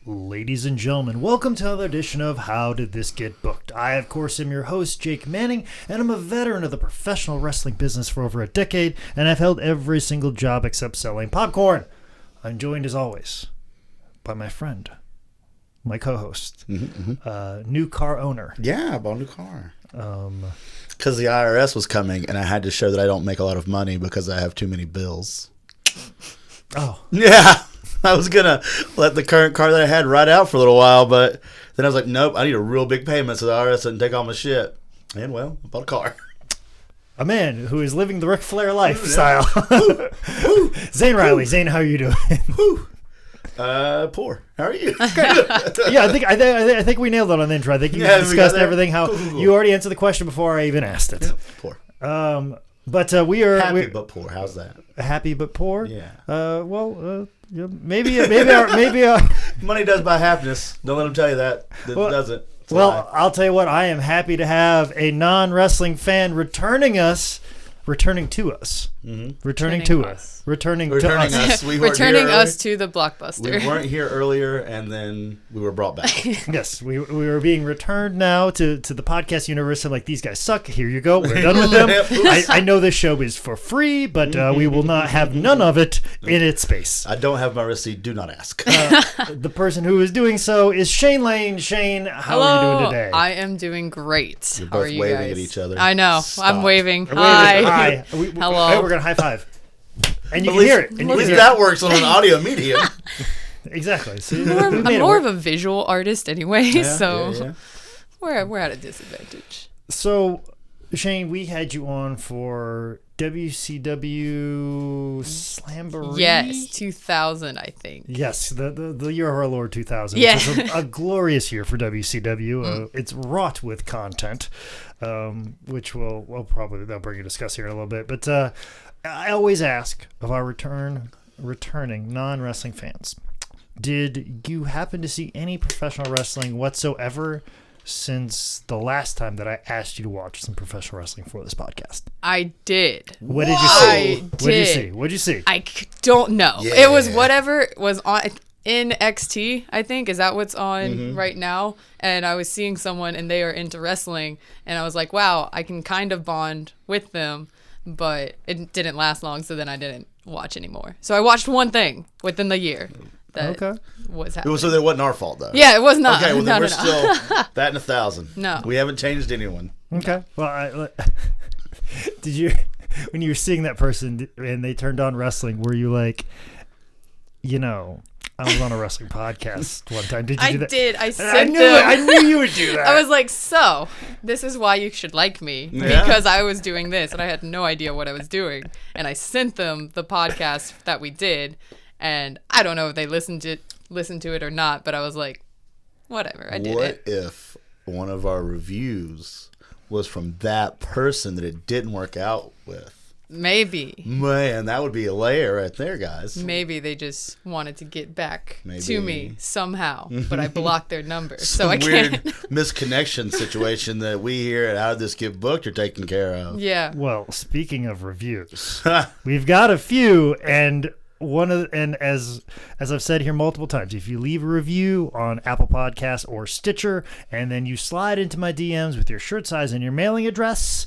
Ladies and gentlemen, welcome to another edition of How Did This Get Booked? I, of course, am your host, Jake Manning, and I'm a veteran of the professional wrestling business for over a decade, and I've held every single job except selling popcorn. I'm joined, as always, by my friend, my co-host, new car owner. Yeah, I bought a new car. Because the IRS was coming, and I had to show that I don't make a lot of money because I have too many bills. Oh. Yeah. I was going to let the current car that I had ride out for a little while, but then I was like, nope, I need a real big payment so the IRS doesn't take all my shit. And, well, I bought a car. A man who is living the Ric Flair lifestyle. Zane Riley. Zane, how are you doing? Poor. How are you? Yeah, I think we nailed it on the intro. I think you discussed everything. Cool. You already answered the question before I even asked it. Yeah, poor. But we are happy but poor. How's that? Happy but poor. Yeah. Yeah, maybe our money does buy happiness. Don't let them tell you that. It doesn't. I'll tell you what. I am happy to have a non-wrestling fan returning to us. Returning to us. Returning us to the Blockbuster. We weren't here earlier, and then we were brought back. Yes, we were being returned now to the podcast universe. I'm like, these guys suck. Here you go. We're done with them. I know this show is for free, but we will not have none of it in its space. I don't have my receipt. Do not ask. The person who is doing so is Shaine Laine. Shaine, how are you doing today? I am doing great. You're how both are you waving guys? at each other. I know. Stop. I'm waving. Hi. Hello. Hey, we're going to high five. And you At can least, hear it. At least that works on an audio medium. Exactly. So I'm more of a visual artist anyway, so Yeah. We're at a disadvantage. So, Shaine, we had you on for WCW Slamboree. Yes, 2000, I think. Yes, the year of our Lord 2000. Yeah. Which was a glorious year for WCW. It's wrought with content, which they'll bring a discuss here in a little bit. But I always ask of our returning non-wrestling fans, did you happen to see any professional wrestling whatsoever since the last time that I asked you to watch some professional wrestling for this podcast? I did. What did you see? What did you see? I don't know. Yeah. It was whatever was on in XT, I think. Is that what's on right now? And I was seeing someone and they are into wrestling. And I was like, wow, I can kind of bond with them. But it didn't last long, so then I didn't watch anymore. So I watched one thing within the year that was happening. So that wasn't our fault, though. Yeah, it was not. Okay, well, then we're no. still that and 1,000. No. We haven't changed anyone. Okay. Well, did you, when you were seeing that person and they turned on wrestling, were you like, I was on a wrestling podcast one time. Did you do that? I did. I sent I knew you would do that. I was like, so this is why you should like me, because I was doing this and I had no idea what I was doing. And I sent them the podcast that we did, and I don't know if they listened to it or not, but I was like, whatever, I did it. What if one of our reviews was from that person that it didn't work out with? Maybe. Man, that would be a layer right there, guys. Maybe they just wanted to get back Maybe. to me somehow, but I blocked their number, so Some I weird can't. misconnection situation that we here at How Did This Get Booked are taking care of. Yeah. Well, speaking of reviews, we've got a few, and as I've said here multiple times, if you leave a review on Apple Podcasts or Stitcher, and then you slide into my DMs with your shirt size and your mailing address,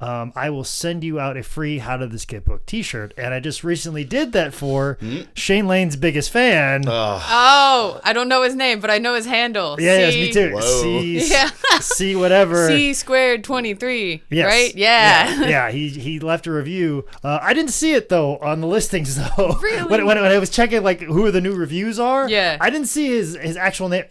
I will send you out a free How Did This Get Booked t-shirt. And I just recently did that for Shaine Laine's biggest fan. Oh, I don't know his name, but I know his handle. Yes, me too. C whatever. C squared 23. Yes. Right? Yeah. Yeah, he left a review. I didn't see it though on the listings though. Really? When I was checking like who the new reviews are. Yeah. I didn't see his actual name.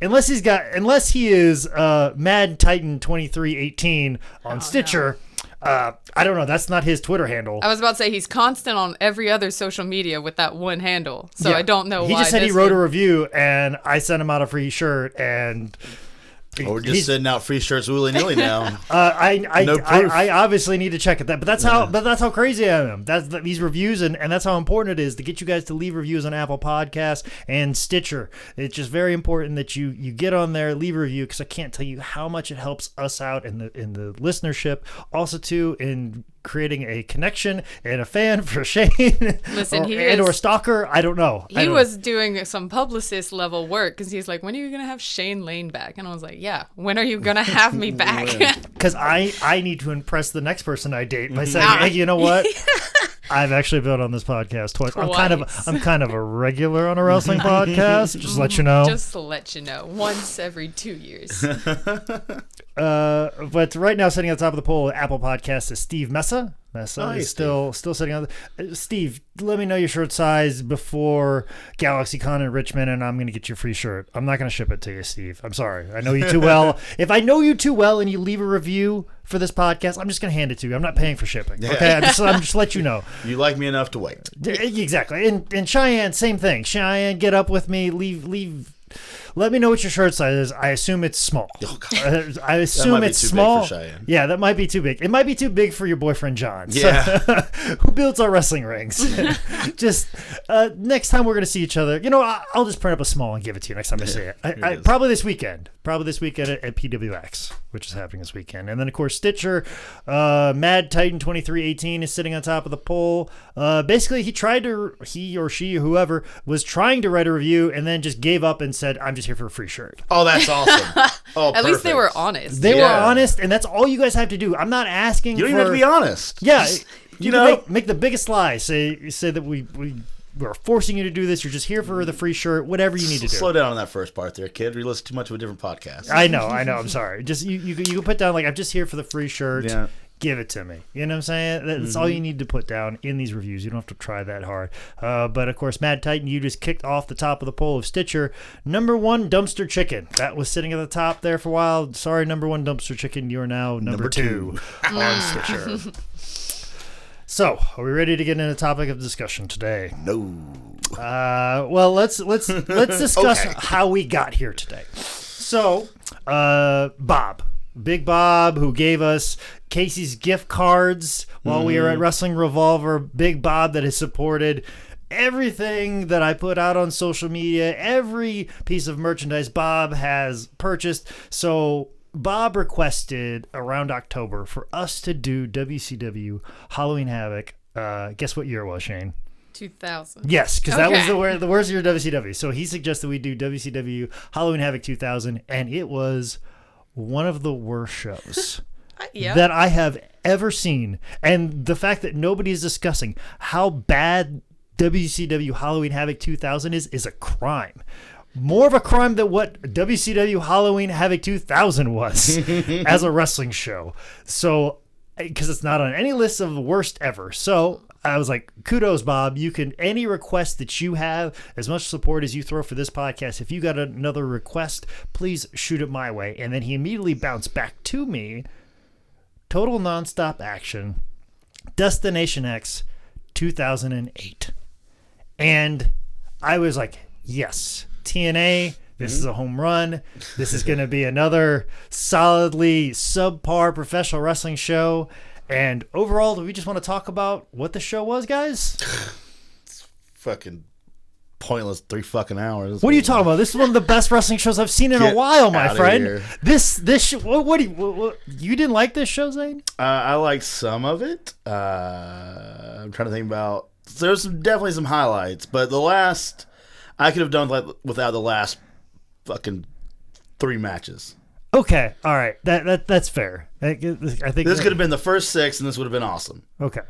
Unless he is Mad Titan 2318 on Stitcher. No. I don't know. That's not his Twitter handle. I was about to say he's constant on every other social media with that one handle. So I don't know why. He just said he wrote a review and I sent him out a free shirt and Or we're just sending out free shirts willy nilly now. I obviously need to check at that, but that's how crazy I am. These reviews and that's how important it is to get you guys to leave reviews on Apple Podcasts and Stitcher. It's just very important that you get on there, leave a review, because I can't tell you how much it helps us out in the listenership. Also, too, in creating a connection and a fan for Shaine. Listen, or stalker. I don't know. He was doing some publicist level work because he's like, when are you going to have Shaine Laine back? And I was like, yeah, when are you going to have me back? Because I need to impress the next person I date by saying, hey, you know what? I've actually been on this podcast twice. I'm kind of a regular on a wrestling podcast. Just to let you know. Just to let you know. Once every 2 years. But right now, sitting at the top of the poll, Apple Podcast is Steve Messa. Messa is still sitting on the... Steve, let me know your shirt size before GalaxyCon in Richmond, and I'm going to get you a free shirt. I'm not going to ship it to you, Steve. I'm sorry. I know you too well. If I know you too well and you leave a review for this podcast, I'm just going to hand it to you. I'm not paying for shipping. Okay, I'm just let you know. You like me enough to wait. Exactly. And Cheyenne, same thing. Cheyenne, get up with me. Leave. Let me know what your shirt size is. I assume it's small. Oh, I assume it's small. Big for Cheyenne. Yeah, that might be too big. It might be too big for your boyfriend John. Yeah. Who builds our wrestling rings? Just next time we're gonna see each other, I'll just print up a small and give it to you next time I see it. Probably this weekend. Probably this weekend at PWX, which is happening this weekend. And then of course Stitcher, Mad Titan 2318 is sitting on top of the poll. Basically, he or she, whoever, was trying to write a review and then just gave up and said, I'm just here for a free shirt. Oh, that's awesome. Oh, At least they were honest. They were honest, and that's all you guys have to do. I'm not asking You don't even have to be honest. Yeah. Just, make the biggest lie. Say that we're forcing you to do this. You're just here for the free shirt. Whatever you need to do. Slow down on that first part there, kid. We listen too much to a different podcast. I know. I'm sorry. Just you can put down, like, I'm just here for the free shirt. Yeah. Give it to me. You know what I'm saying? That's all you need to put down in these reviews. You don't have to try that hard. But, of course, Mad Titan, you just kicked off the top of the poll of Stitcher. Number 1, Dumpster Chicken. That was sitting at the top there for a while. Sorry, number 1, Dumpster Chicken. You're now number 2 on Stitcher. So, are we ready to get into the topic of discussion today? No. Well, let's discuss how we got here today. So, Bob. Big Bob, who gave us Casey's gift cards while we were at Wrestling Revolver. Big Bob that has supported everything that I put out on social media. Every piece of merchandise Bob has purchased. So Bob requested around October for us to do WCW Halloween Havoc. Guess what year it was, Shaine? 2000. Yes, because that was the worst year of WCW. So he suggested we do WCW Halloween Havoc 2000, and it was one of the worst shows that I have ever seen. And the fact that nobody is discussing how bad WCW Halloween Havoc 2000 is a crime. More of a crime than what WCW Halloween Havoc 2000 was as a wrestling show. So, because it's not on any list of the worst ever. So I was like, kudos, Bob. You can, any request that you have, as much support as you throw for this podcast, if you got another request, please shoot it my way. And then he immediately bounced back to me. Total Nonstop Action, Destination X, 2008. And I was like, yes, TNA, this is a home run. This is going to be another solidly subpar professional wrestling show. And overall, do we just want to talk about what the show was, guys? It's fucking pointless 3 fucking hours. What are you talking about? This is one of the best wrestling shows I've seen in a while, my friend. Here. This show, what you didn't like this show, Zane? I liked some of it. I'm trying to think about. There's definitely some highlights, but the last I could have done without the last fucking 3 matches. Okay, all right, that's fair. I think this could have been the first 6, and this would have been awesome. Okay,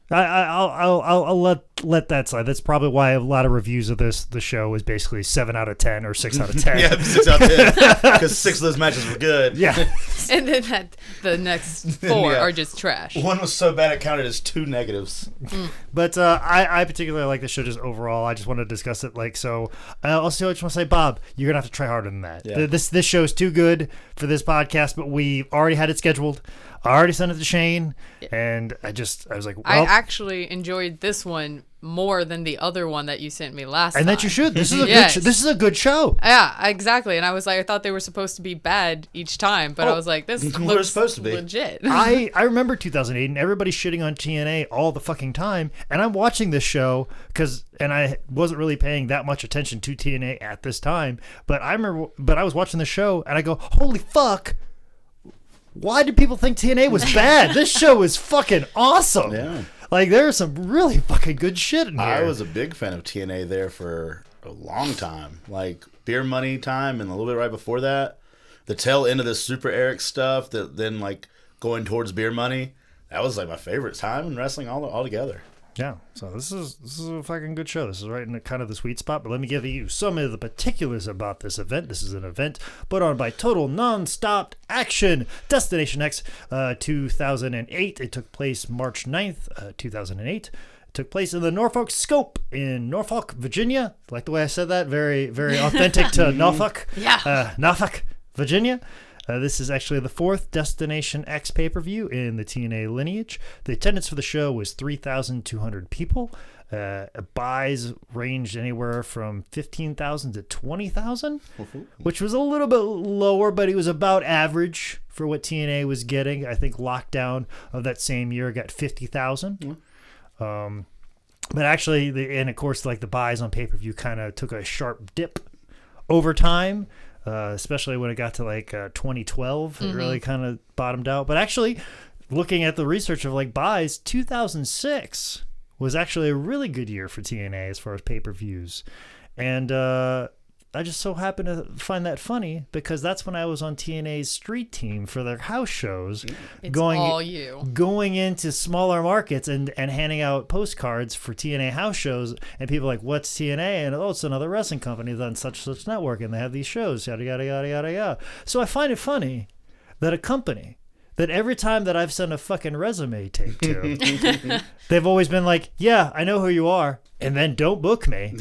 I'll let that slide. That's probably why a lot of reviews of the show is basically 7 out of 10 or 6 out of 10. Yeah, 6 out of 10 because 6 of those matches were good. Yeah, and then the next 4 are just trash. One was so bad it counted as 2 negatives. But I particularly like the show just overall. I just want to discuss it. Also, I just want to say, Bob, you're gonna have to try harder than that. Yeah. This show is too good for this podcast, but we already had it scheduled. I already sent it to Shaine, and I was like, well, I actually enjoyed this one more than the other one that you sent me last time. And that you should. This is a Yes. this is a good show. Yeah, exactly. And I was like, I thought they were supposed to be bad each time, but I was like, this They're looks supposed to be. legit. I remember 2008 and everybody's shitting on TNA all the fucking time, and I'm watching this show and I wasn't really paying that much attention to TNA at this time, but I was watching the show and I go, holy fuck, why did people think TNA was bad? This show is fucking awesome. Yeah. Like, there's some really fucking good shit in here. I was a big fan of TNA there for a long time. Like, Beer Money time and a little bit right before that. The tail end of the Super Eric stuff, that then, like, going towards Beer Money. That was, like, my favorite time in wrestling all together. Yeah, so this is a fucking good show. This is right in kind of the sweet spot, but let me give you some of the particulars about this event. This is an event put on by Total Nonstop Action Destination X 2008. It took place March 9th, 2008. It took place in the Norfolk Scope in Norfolk, Virginia. Like the way I said that, very, very authentic to Norfolk. Yeah. Norfolk, Virginia. This is actually the 4th Destination X pay-per-view in the TNA lineage. The attendance for the show was 3,200 people. Buys ranged anywhere from 15,000 to 20,000, which was a little bit lower, but it was about average for what TNA was getting. I think Lockdown of that same year got 50,000. But actually, and of course, like the buys on pay-per-view kind of took a sharp dip over time. Especially when it got to like 2012, it really kind of bottomed out. But actually, looking at the research of like buys, 2006 was actually a really good year for TNA as far as pay-per-views. And I just so happen to find that funny because that's when I was on TNA's street team for their house shows. It's all you. Going into smaller markets and handing out postcards for TNA house shows. And people are like, what's TNA? And, oh, it's another wrestling company on such network. And they have these shows, yada, yada, yada, yada, yada. So I find it funny that a company that every time that I've sent a fucking resume tape to, they've always been like, yeah, I know who you are, and then don't book me.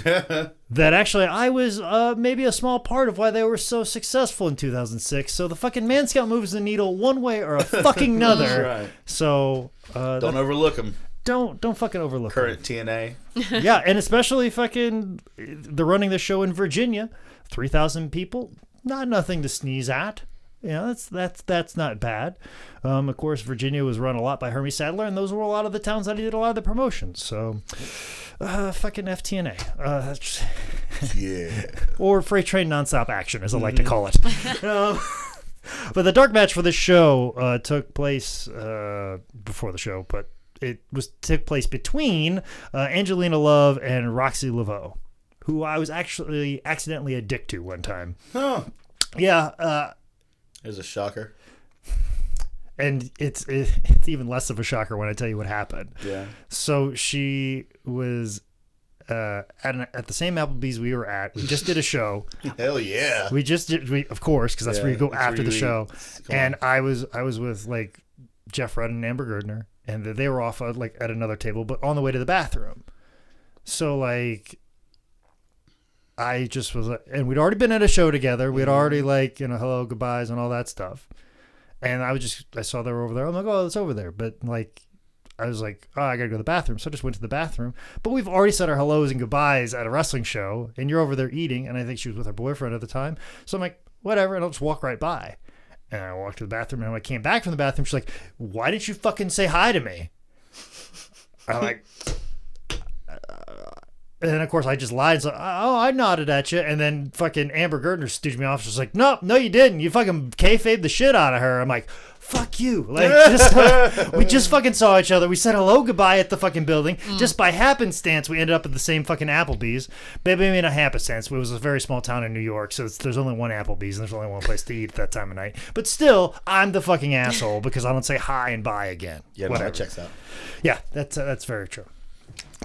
That actually I was maybe a small part of why they were so successful in 2006. So the fucking Man Scout moves the needle one way or a fucking another. Right. So Don't overlook them. Don't fucking overlook Current TNA. Yeah, and especially fucking they're running the show in Virginia, 3,000 people, nothing to sneeze at. You know, that's not bad. Of course, Virginia was run a lot by Hermie Sadler, and those were a lot of the towns that he did a lot of the promotions. So, fucking FTNA. Yeah. Or Freight Train Nonstop Action, as I like to call it. But the dark match for this show took place before the show, but it took place between Angelina Love and Roxy Laveau, who I was actually accidentally a dick to one time. Huh. Yeah. There's a shocker. And it's even less of a shocker when I tell you what happened. Yeah. So she was at the same Applebee's we were at. We just did a show. Hell yeah. Of course, because that's where you go after the show. And on. I was with like Jeff Rudd and Amber Gardner, and they were off like at another table, but on the way to the bathroom. So like, I just was, and we'd already been at a show together. We'd already like, hello, goodbyes, and all that stuff. And I saw they were over there. I'm like, oh, it's over there. But like, I was like, oh, I gotta go to the bathroom. So I just went to the bathroom. But we've already said our hellos and goodbyes at a wrestling show, and you're over there eating. And I think she was with her boyfriend at the time. So I'm like, whatever, and I'll just walk right by. And I walked to the bathroom, and when I came back from the bathroom, she's like, why didn't you fucking say hi to me? I'm like, and of course I just lied. So, I nodded at you. And then fucking Amber Gardner stooged me off. She's like, no, you didn't. You fucking kayfabed the shit out of her. I'm like, fuck you. Like, we just fucking saw each other. We said hello, goodbye at the fucking building. Just by happenstance, we ended up at the same fucking Applebee's. Maybe not happenstance. It was a very small town in New York, so there's only one Applebee's, and there's only one place to eat at that time of night. But still, I'm the fucking asshole because I don't say hi and bye again. Yeah, no, that checks out. Yeah, that's very true.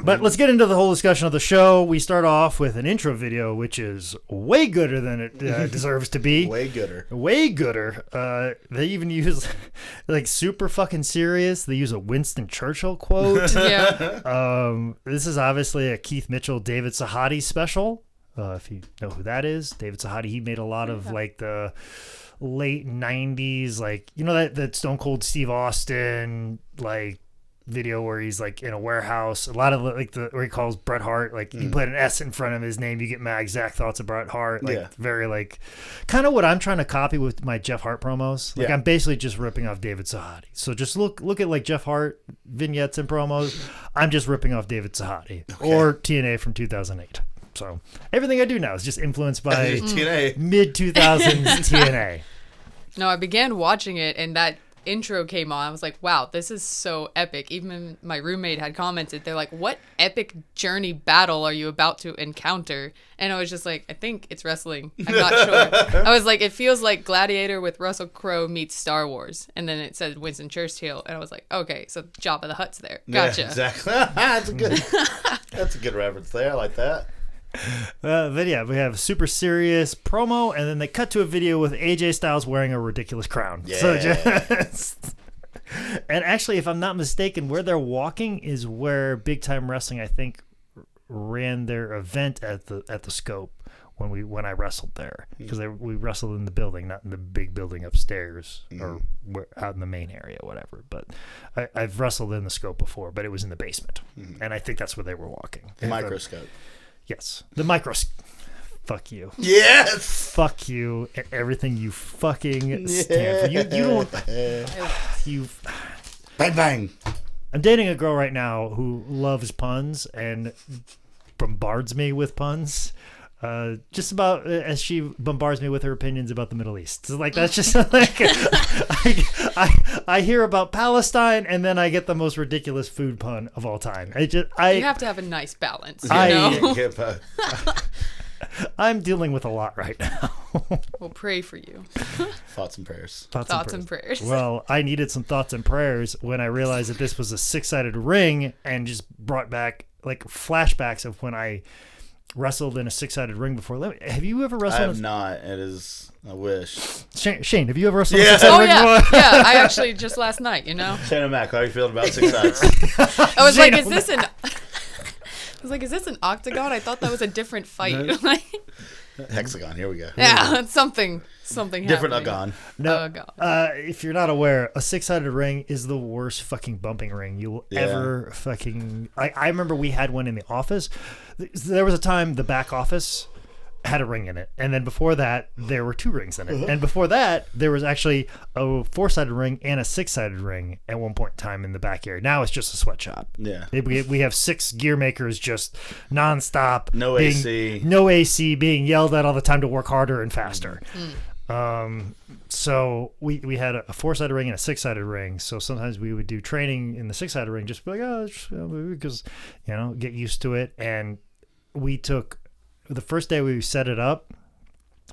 But let's get into the whole discussion of the show. We start off with an intro video, which is way gooder than it deserves to be. Way gooder. Way gooder. They even use, like, super fucking serious. They use a Winston Churchill quote. Yeah. This is obviously a Keith Mitchell, David Sahadi special. If you know who that is. David Sahadi, he made a lot of, like, the late 90s, like, that Stone Cold Steve Austin, like, video where he's like in a warehouse. A lot of like where he calls Bret Hart, like you put an S in front of his name, you get my exact thoughts of Bret Hart. Like very like kind of what I'm trying to copy with my Jeff Hart promos. Like I'm basically just ripping off David Sahadi. So just look at like Jeff Hart vignettes and promos. I'm just ripping off David Sahadi or TNA from 2008. So everything I do now is just influenced by TNA. mid 2000s TNA. No, I began watching it and that intro came on. I was like, wow, this is so epic. Even my roommate had commented, they're like, what epic journey battle are you about to encounter? And I was just like, I think it's wrestling. I'm not sure. I was like, it feels like Gladiator with Russell Crowe meets Star Wars. And then it said Winston Churchill. And I was like, okay, so Jabba the Hutt's there. Gotcha. Yeah, exactly. That's a good reference there. I like that. But yeah, we have super serious promo, and then they cut to a video with AJ Styles wearing a ridiculous crown. Yeah. So and actually, if I'm not mistaken, where they're walking is where Big Time Wrestling, I think, ran their event at the Scope when I wrestled there, because we wrestled in the building, not in the big building upstairs or out in the main area, whatever. But I've wrestled in the Scope before, but it was in the basement, and I think that's where they were walking. The microscope. Yes, the microscope. Fuck you. Yes. Fuck you and everything you fucking stand for. You don't. You. Bang bang. I'm dating a girl right now who loves puns and bombards me with puns. Just about as she bombards me with her opinions about the Middle East. So like that's just like I hear about Palestine and then I get the most ridiculous food pun of all time. You have to have a nice balance. You know? I'm dealing with a lot right now. We'll pray for you. Thoughts and prayers. Thoughts and prayers. Well, I needed some thoughts and prayers when I realized that this was a 6-sided ring and just brought back like flashbacks of when I wrestled in a 6-sided ring before. Have you ever wrestled? I have not. It is. I wish. Shaine, have you ever wrestled in a 6-sided ring before? Yeah. I actually just last night. You know. Shaine Mac, how are you feeling about 6 sides? I was like, is this an? I was like, is this an octagon? I thought that was a different fight. Hexagon. Here we go. Yeah, something different happening. agon. No, if you're not aware, a 6-sided ring is the worst fucking bumping ring you will ever fucking. I remember we had one in the office. There was a time the back office had a ring in it, and then before that there were 2 rings in it, and before that there was actually a 4-sided ring and a 6-sided ring at one point in time in the back area. Now it's just a sweatshop. Yeah, we have 6 gear makers just nonstop. No AC being yelled at all the time to work harder and faster. So we had a 4-sided ring and a 6-sided ring. So sometimes we would do training in the 6-sided ring, just be like, because get used to it. And we took the first day we set it up,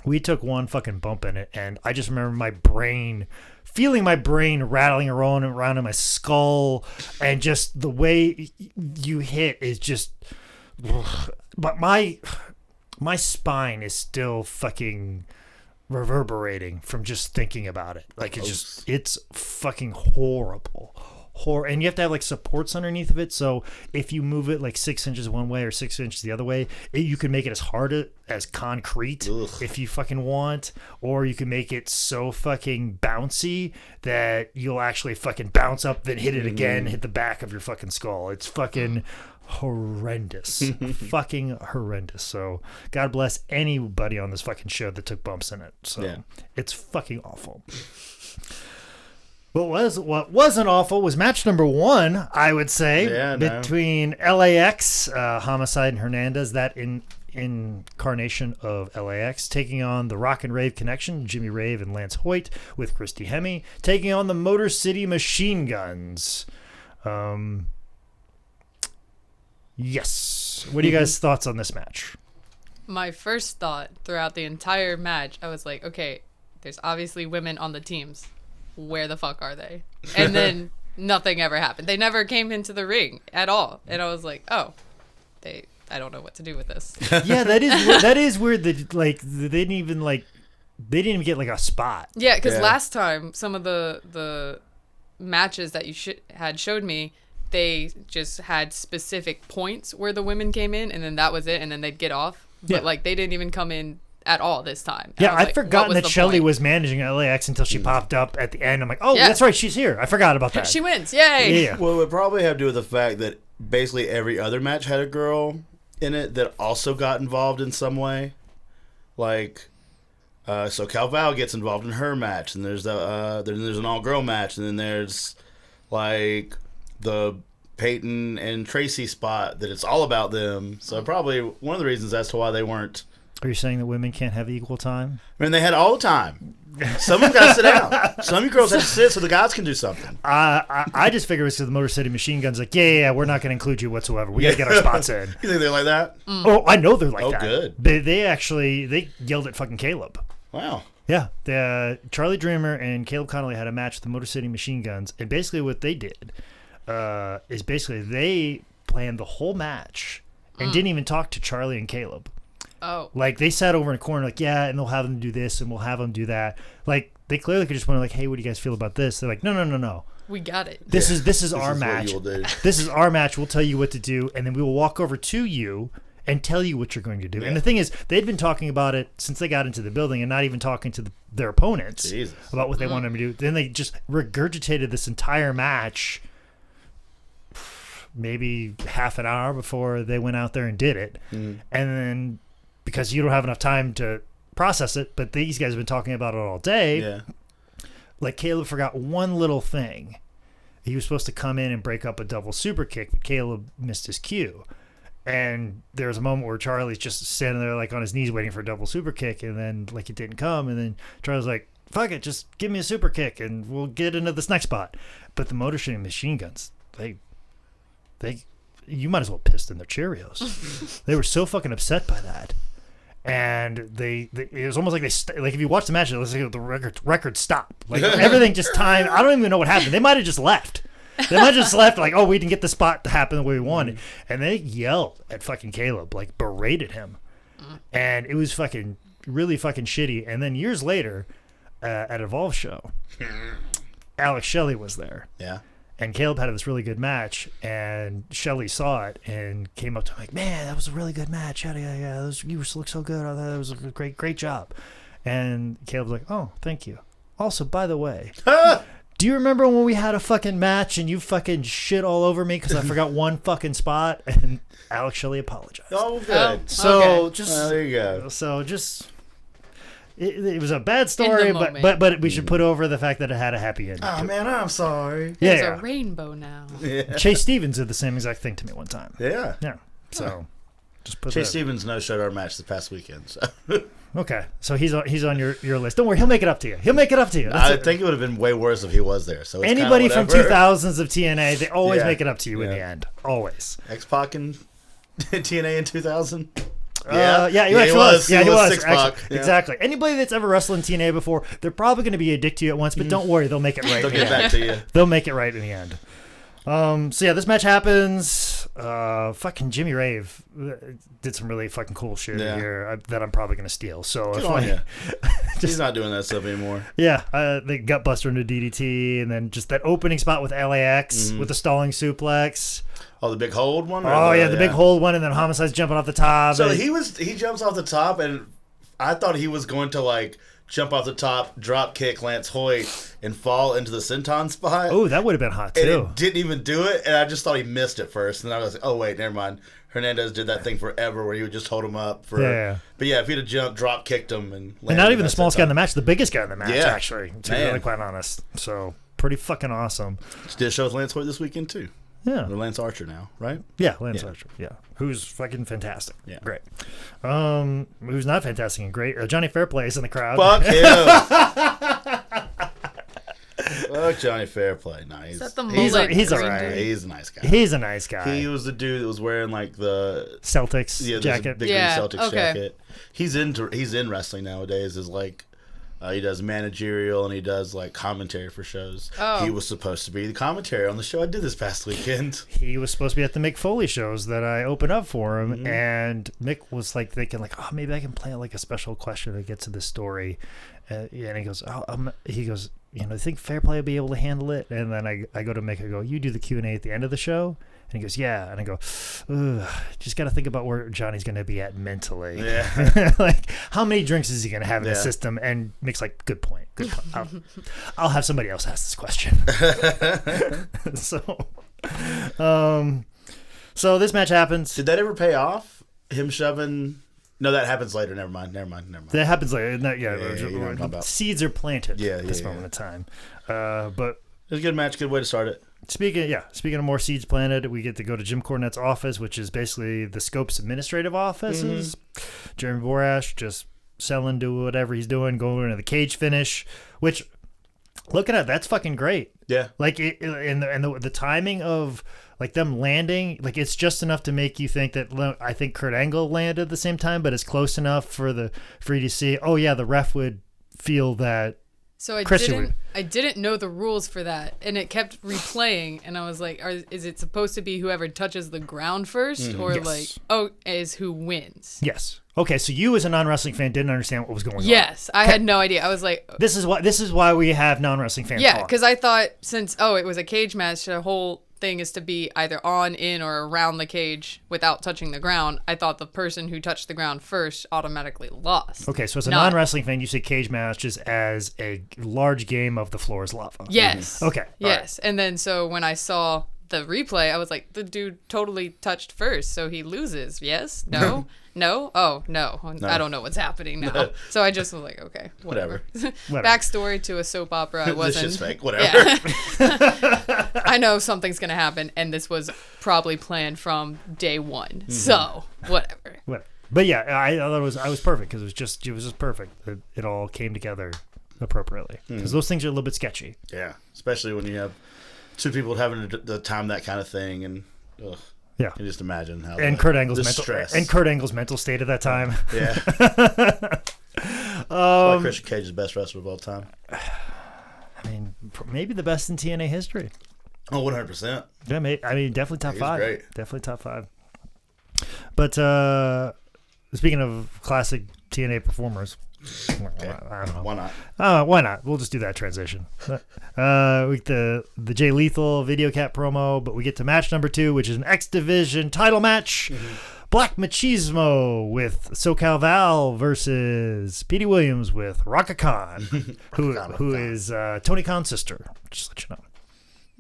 we took one fucking bump in it, and I just remember feeling my brain rattling around in my skull, and just the way you hit is just. But my spine is still fucking reverberating from just thinking about it. Like it's fucking horrible. And you have to have like supports underneath of it, so if you move it like 6 inches one way or 6 inches the other way, you can make it as hard as concrete if you fucking want, or you can make it so fucking bouncy that you'll actually fucking bounce up, then hit it again, hit the back of your fucking skull. It's fucking horrendous. Fucking horrendous. So God bless anybody on this fucking show that took bumps in it. So it's fucking awful. What wasn't awful was match number 1, I would say, between LAX, Homicide and Hernandez, that incarnation of LAX, taking on the Rock and Rave Connection, Jimmy Rave and Lance Hoyt, with Christy Hemme, taking on the Motor City Machine Guns. Yes. What are you guys' thoughts on this match? My first thought throughout the entire match, I was like, okay, there's obviously women on the teams. Where the fuck are they? And then nothing ever happened. They never came into the ring at all. And I was like, oh, I don't know what to do with this. Yeah, that is weird that like they didn't even get like a spot. Yeah, because last time some of the matches that you had showed me, they just had specific points where the women came in, and then that was it, and then they'd get off. But like they didn't even come in at all this time. Yeah, I'd I'd forgotten that Shelly was managing LAX until she popped up at the end. I'm like, oh, that's right, she's here. I forgot about that. She wins. Yay. Yeah. Well, it would probably have to do with the fact that basically every other match had a girl in it that also got involved in some way. Like, so Calval gets involved in her match, and there's an all-girl match, and then there's, like, the Peyton and Tracy spot that it's all about them. So probably one of the reasons as to why they weren't. Are you saying that women can't have equal time? I mean, they had all the time. Some of them got to sit down. Some of you girls had to sit so the guys can do something. I just figured it was because the Motor City Machine Guns like, yeah, we're not going to include you whatsoever. We got to get our spots in. You think they're like that? Oh, I know they're like that. Oh, good. They yelled at fucking Caleb. Wow. Yeah, Charlie Dreamer and Caleb Connolly had a match with the Motor City Machine Guns, and basically what they did is basically they planned the whole match and didn't even talk to Charlie and Caleb. Oh. Like, they sat over in a corner like, yeah, and they'll have them do this, and we'll have them do that. Like, they clearly could just went like, hey, what do you guys feel about this? They're like, no. We got it. This is our match. This is our match. We'll tell you what to do, and then we will walk over to you and tell you what you're going to do. Yeah. And the thing is, they'd been talking about it since they got into the building and not even talking to their opponents about what they wanted them to do. Then they just regurgitated this entire match maybe half an hour before they went out there and did it. And then because you don't have enough time to process it, but these guys have been talking about it all day. Yeah. Like, Caleb forgot one little thing. He was supposed to come in and break up a double super kick, but Caleb missed his cue. And there was a moment where Charlie's just standing there like on his knees waiting for a double super kick, and then like it didn't come, and then Charlie's like, fuck it, just give me a super kick and we'll get into this next spot. But the Motor City Machine Guns, they you might as well pissed in their Cheerios. They were so fucking upset by that. And it was almost like like if you watch the match, it looks like the record stopped. Like everything just timed. I don't even know what happened. They might have just left. They might have just left like, oh, we didn't get the spot to happen the way we wanted. And they yelled at fucking Caleb, like berated him. And it was fucking really fucking shitty. And then years later, at Evolve show, Alex Shelley was there. Yeah. And Caleb had this really good match, and Shelley saw it and came up to him like, man, that was a really good match. Yeah. You look so good. I thought that was a great job. And Caleb's like, oh, thank you. Also, by the way, do you remember when we had a fucking match and you fucking shit all over me because I forgot one fucking spot? And Alex Shelley apologized. Oh, good. So okay. There you go. So just... It was a bad story, but we should put over the fact that it had a happy ending. Oh, man, I'm sorry. There's a rainbow now. Yeah. Chase Stevens did the same exact thing to me one time. Yeah. So just put Chase Stevens no-showed our match this past weekend. So. Okay. So he's on your list. Don't worry, he'll make it up to you. I think it would have been way worse if he was there. So it's anybody from 2000s of TNA, they always make it up to you in the end. Always. X-Pac and TNA in 2000. He was. Exactly. Anybody that's ever wrestled in TNA before, they're probably going to be a dick to you at once, but don't worry, they'll make it right. They'll get back to you. They'll make it right in the end. So yeah, this match happens. Fucking Jimmy Rave did some really fucking cool shit here that I'm probably going to steal. So he's not doing that stuff anymore. Yeah, the gutbuster into DDT, and then just that opening spot with LAX with the stalling suplex. Oh, the big hold one? The big hold one, and then Homicide's jumping off the top. So he jumps off the top, and I thought he was going to like jump off the top, drop kick Lance Hoyt, and fall into the senton spot. Oh, that would have been hot too. And it didn't even do it, and I just thought he missed it first, and I was like, oh wait, never mind. Hernandez did that thing forever where he would just hold him up for. Yeah. But yeah, if he'd have jumped, drop kicked him, and not even the smallest guy in the match, the biggest guy in the match, actually, to be really quite honest. So pretty fucking awesome. Just did a show with Lance Hoyt this weekend too. Yeah. Or Lance Archer now, right? Yeah, Lance Archer. Yeah. Who's fucking fantastic. Yeah. Great. Who's not fantastic and great? Johnny Fairplay is in the crowd. Fuck him. Fuck Johnny Fairplay. Nice. Is that the mullet? He's all right. He's a nice guy. He's a nice guy. He was the dude that was wearing like the Celtics jacket. Big green Celtics jacket. He's in wrestling nowadays. Is like he does managerial and he does like commentary for shows. Oh. He was supposed to be the commentary on the show I did this past weekend. He was supposed to be at the Mick Foley shows that I opened up for him, and Mick was like thinking like, oh, maybe I can play like a special question that gets to the story. And he goes, I think Fairplay will be able to handle it. And then I go to Mick, I go, you do the Q&A at the end of the show, And he goes, yeah. And I go, ugh, just got to think about where Johnny's going to be at mentally. Yeah. Like, how many drinks is he going to have in the system? And Mick's like, good point. I'll have somebody else ask this question. So this match happens. Did that ever pay off? Him shoving... No, that happens later. Never mind. That happens later. Seeds are planted at this moment in time. But it was a good match. Good way to start it. Speaking of more seeds planted, we get to go to Jim Cornette's office, which is basically the Scope's administrative offices. Jeremy Borash just selling, do whatever he's doing, going into the cage finish, which, looking at that's fucking great. Yeah. Like, the timing of, like, them landing, like, it's just enough to make you think that, I think Kurt Angle landed at the same time, but it's close enough for you to see, oh, yeah, the ref would feel that. So I didn't know the rules for that, and it kept replaying, and I was like, is it supposed to be whoever touches the ground first, or is who wins? Yes. Okay, so you as a non-wrestling fan didn't understand what was going on. Yes, I had no idea. I was like, this is why we have non-wrestling fans. Yeah, because I thought since it was a cage match, the whole thing is to be either on, in, or around the cage without touching the ground. I thought the person who touched the ground first automatically lost. Okay, so as a non-wrestling fan, you see cage matches as a large game of the floor is lava. Yes. Okay. Yes, and then so when I saw the replay, I was like, the dude totally touched first, so he loses. Yes? No? No? Oh, no. I don't know what's happening now. So I just was like, okay, whatever. Backstory to a soap opera. I wasn't. This shit's fake. Whatever. Yeah. I know something's going to happen, and this was probably planned from day one. So, whatever. But yeah, I thought I was perfect because it was just perfect. It all came together appropriately because those things are a little bit sketchy. Yeah, especially when you have two people having the time that kind of thing, and yeah, you can just imagine how. Kurt Angle's mental state at that time. Yeah. That's why Christian Cage is the best wrestler of all time. I mean, maybe the best in TNA history. Oh, 100%. Yeah, I mean, definitely top 5. Great. Definitely top 5. But speaking of classic TNA performers. Okay. I don't know. Why not? Why not? We'll just do that transition. We get the Jay Lethal video cat promo, but we get to match number 2, which is an X Division title match. Black Machismo with SoCal Val versus Petey Williams with Raka Khan, who is Tony Khan's sister. Just to let you know.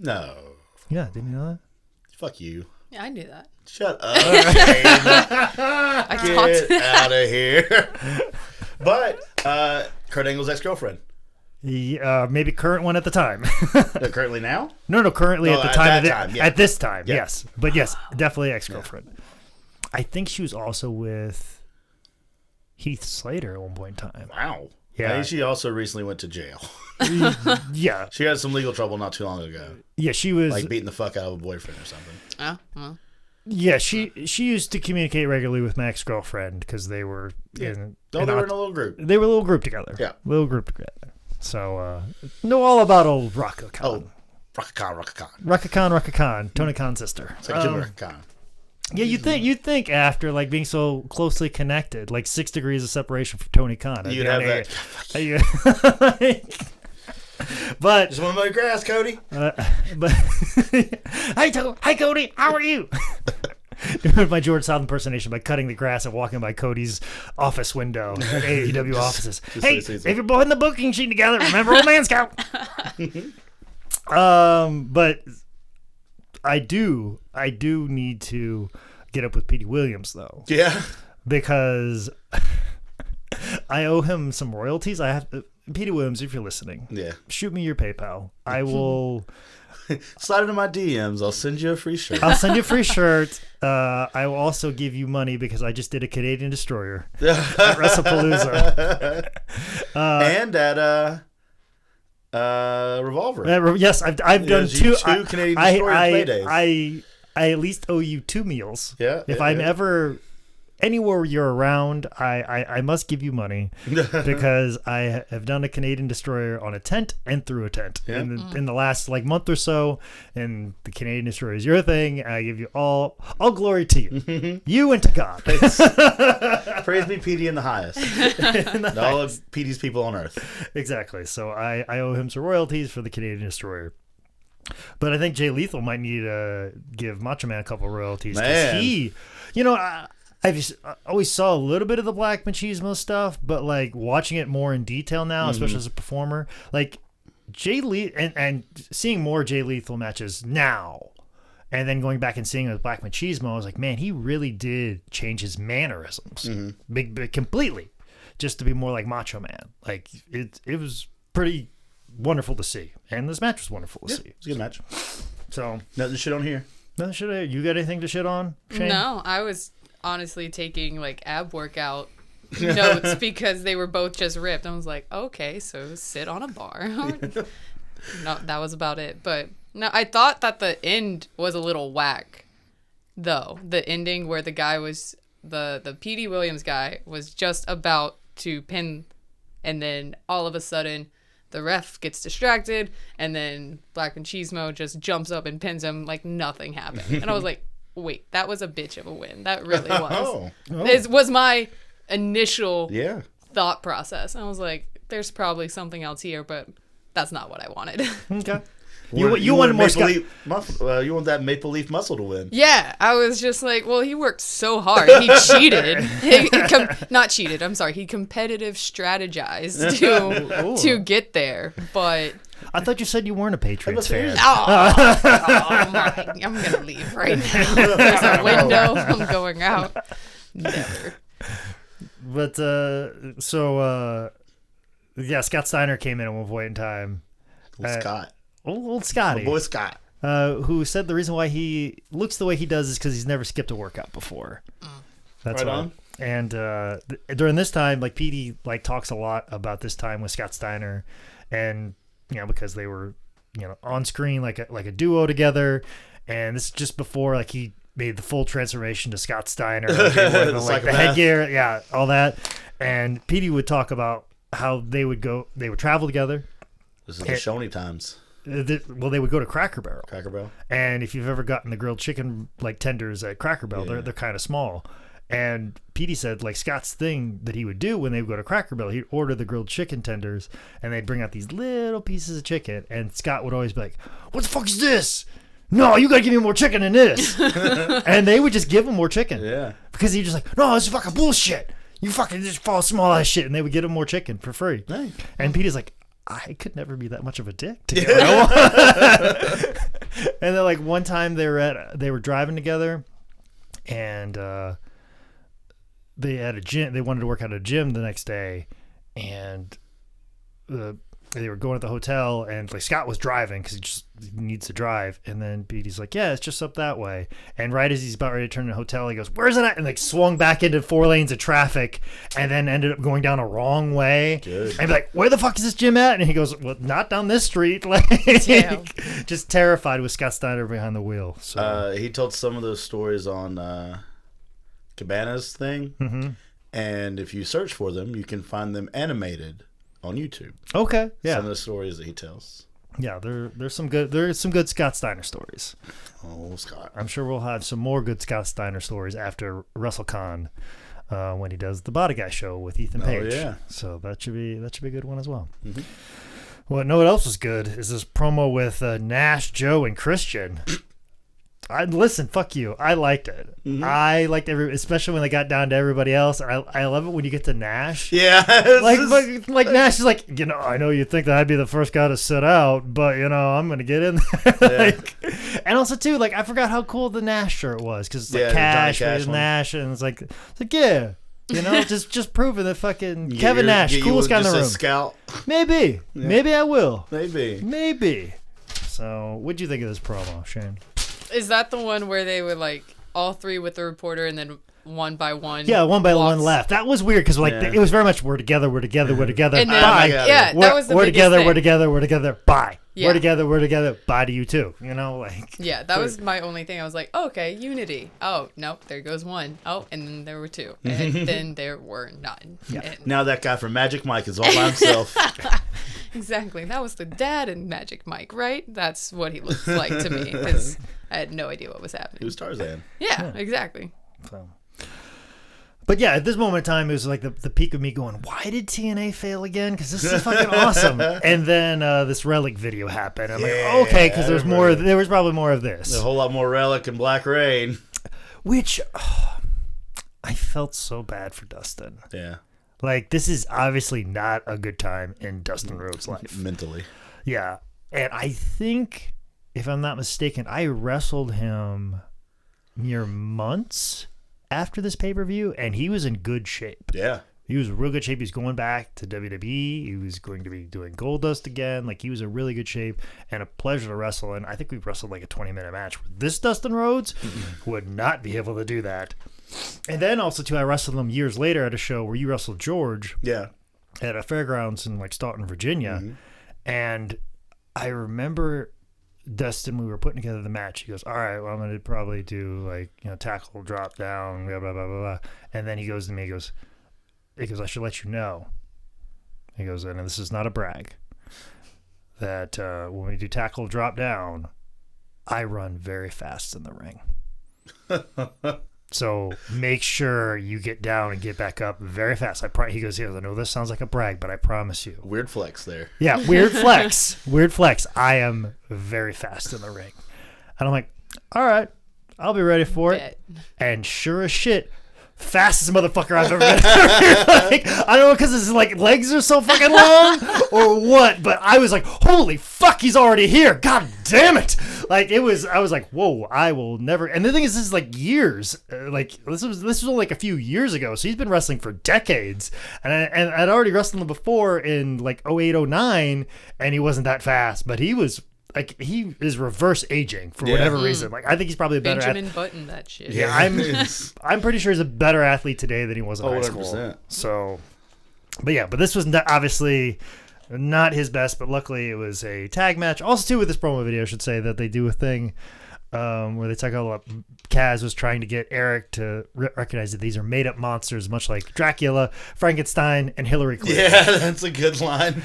No. Yeah, didn't you know that? Fuck you. Yeah, I knew that. Shut up. Get out of here. But Kurt Angle's ex-girlfriend. Maybe current one at the time. Currently now? No, currently at the time. At this time, yeah. Yes. But yes, definitely ex-girlfriend. Yeah. I think she was also with Heath Slater at one point in time. Wow. Yeah. I think she also recently went to jail. Yeah. She had some legal trouble not too long ago. Yeah, she was... Like beating the fuck out of a boyfriend or something. Oh, well. Yeah, she used to communicate regularly with my ex-girlfriend because they were in... they were in a little group. They were a little group together. Yeah. Little group together. So, know all about old Raka Khan. Oh, Raka Khan. Raka Khan. Tony Khan's sister. It's like Jim Raka Khan. Yeah, you'd think after like being so closely connected, like 6 degrees of separation from Tony Khan. You'd have that. But just want to mow your grass, Cody. But hi, Cody. How are you? Doing my George South impersonation by cutting the grass and walking by Cody's office window at AEW offices. Hey, if you're putting the booking sheet together, remember Old Man Scout. But I do need to get up with Petey Williams though. Yeah. Because I owe him some royalties. I have Petey Williams, if you're listening. Yeah. Shoot me your PayPal. I will slide into my DMs. I'll send you a free shirt. I'll send you a free shirt. I will also give you money because I just did a Canadian Destroyer at WrestlePalooza. And at Revolver. Yes, I've done two Canadian Destroyer playdays. I at least owe you 2 meals. Yeah. If I'm ever anywhere you're around, I must give you money because I have done a Canadian Destroyer on a tent and through a tent in the last like month or so. And the Canadian Destroyer is your thing. I give you all glory to you, you and to God. Praise be Petey in the highest. All of Petey's people on earth. Exactly. So I owe him some royalties for the Canadian Destroyer. But I think Jay Lethal might need to give Macho Man a couple royalties. 'Cause Man. he, I always saw a little bit of the Black Machismo stuff, but like watching it more in detail now, especially as a performer, like Jay Lethal and seeing more Jay Lethal matches now, and then going back and seeing it with Black Machismo, I was like, man, he really did change his mannerisms big completely, just to be more like Macho Man. Like it was pretty wonderful to see, and this match was wonderful to see. It's a good match. So Nothing to shit on here. nothing should you got anything to shit on, Shaine? No, I was honestly taking like ab workout notes because they were both just ripped. I was like, okay, so sit on a bar. No, that was about it. But no, I thought that the end was a little whack, though. The ending where the guy was the P.D. Williams guy was just about to pin, and then all of a sudden the ref gets distracted, and then Black Machismo just jumps up and pins him like nothing happened. And I was like, wait, that was a bitch of a win. That really was. This was my initial thought process. I was like, there's probably something else here, but that's not what I wanted. Okay. You wanted more Maple Leaf muscle. You want that Maple Leaf muscle to win. Yeah, I was just like, well, he worked so hard. He cheated. Not cheated. I'm sorry. He competitive strategized to get there. But I thought you said you weren't a Patriots fan. oh my, I'm gonna leave right now. There's a window. I'm going out. Never. But Scott Steiner came in at one point in time. Scott. Old Scotty. My boy Scott. Who said the reason why he looks the way he does is because he's never skipped a workout before. That's right why. on. And during this time, like PD talks a lot about this time with Scott Steiner, and because they were on screen like a duo together, and this is just before like he made the full transformation to Scott Steiner, like the headgear, all that. And PD would talk about how they would travel together. This is the Shawnee times. Well, they would go to Cracker Barrel. Cracker Barrel. And if you've ever gotten the grilled chicken tenders at Cracker Barrel, they're kind of small. And Petey said Scott's thing that he would do when they would go to Cracker Barrel, he'd order the grilled chicken tenders, and they'd bring out these little pieces of chicken, and Scott would always be like, "What the fuck is this? No, you gotta give me more chicken than this." And they would just give him more chicken. Yeah. Because he'd just like, "No, this is fucking bullshit. You fucking just fall small ass shit," and they would get him more chicken for free. Nice. And Petey's like, I could never be that much of a dick to get what I want. And then one time they were driving together, and they had a gym. They wanted to work out at a gym the next day, and they were going to the hotel, and Scott was driving because he needs to drive. And then Petey's like, "Yeah, it's just up that way." And right as he's about ready to turn to the hotel, he goes, "Where's it at?" And swung back into 4 lanes of traffic, and then ended up going down a wrong way. Good. And be like, "Where the fuck is this gym at?" And he goes, "Well, not down this street." Damn. Just terrified with Scott Steiner behind the wheel. So He told some of those stories on Cabana's thing, and if you search for them, you can find them animated on YouTube. okay, yeah, Some of the stories that he tells. yeah. There's some good Scott Steiner stories. Oh, Scott. I'm sure we'll have some more good Scott Steiner stories after WrestleCon when he does the Body Guy show with Ethan Page. Yeah. So that should be a good one as well. Well, what else was good is this promo with Nash, Joe, and Christian. Listen, fuck you. I liked it. I liked especially when they got down to everybody else. I love it when you get to Nash. Yeah. Like Nash is like, I know you think that I'd be the first guy to sit out, but I'm gonna get in there. And also too, I forgot how cool the Nash shirt was because it's Cash with Nash, and it's like yeah. just proving that fucking Kevin Nash, coolest guy in the room. Scout. Maybe I will. Maybe. So, what'd you think of this promo, Shaine? Is that the one where they would all three with the reporter and then one by one? Yeah, one by one left. That was weird because it was very much we're together. And then, bye. Yeah, that was the we're biggest together. thing. We're together. Bye. Yeah. We're together. Bye to you too. Yeah, that was my only thing. I was like, okay, unity. Oh, nope, there goes one. Oh, and then there were two. And then there were none. Yeah. And Now that guy from Magic Mike is all by himself. exactly. That was the dad in Magic Mike, right? That's what he looked like to me because I had no idea what was happening. He was Tarzan. Yeah, exactly. So. But yeah, at this moment in time, it was like the peak of me going, why did TNA fail again? Because this is fucking awesome. And then this Relic video happened. I'm like, okay, because there was probably more of this. A whole lot more Relic and Black Rain. Which, I felt so bad for Dustin. Yeah. Like, this is obviously not a good time in Dustin Rhodes' life. Mentally. Yeah. And I think, if I'm not mistaken, I wrestled him mere months after this pay-per-view, and he was in good shape. Yeah. He was in real good shape. He was going back to WWE. He was going to be doing Goldust again. Like, he was in really good shape and a pleasure to wrestle. And I think we wrestled like a 20-minute match. This Dustin Rhodes would not be able to do that. And then also, too, I wrestled him years later at a show where you wrestled George. Yeah. At a fairgrounds in, like, Staunton, Virginia. Mm-hmm. And I remember Dustin, we were putting together the match. He goes, all right, well, I'm going to probably do, like, tackle, drop down, blah, blah, blah, blah, blah. And then he goes to me, he goes, I should let you know. He goes, and this is not a brag, that when we do tackle, drop down, I run very fast in the ring. So make sure you get down and get back up very fast. He goes, I know this sounds like a brag, but I promise you. Weird flex there. Yeah, weird flex. Weird flex. I am very fast in the ring. And I'm like, all right, I'll be ready for it. And sure as shit, fastest motherfucker I've ever been. Like, I don't know, because his like legs are so fucking long or what, but I was like, holy fuck, he's already here. God damn it. Like, I was like, whoa, I will never. And the thing is, this is like years. Like, this was only like a few years ago. So he's been wrestling for decades. And I'd already wrestled him before in like 08, 09, and he wasn't that fast, but he was. Like, he is reverse aging for whatever reason. Like, I think he's probably a better Benjamin Button that shit. Yeah, I'm pretty sure he's a better athlete today than he was in high school. 100%. So, but this was obviously not his best, but luckily it was a tag match. Also, too, with this promo video, I should say that they do a thing where they talk about Kaz was trying to get Eric to recognize that these are made-up monsters, much like Dracula, Frankenstein, and Hillary Clinton. Yeah, that's a good line.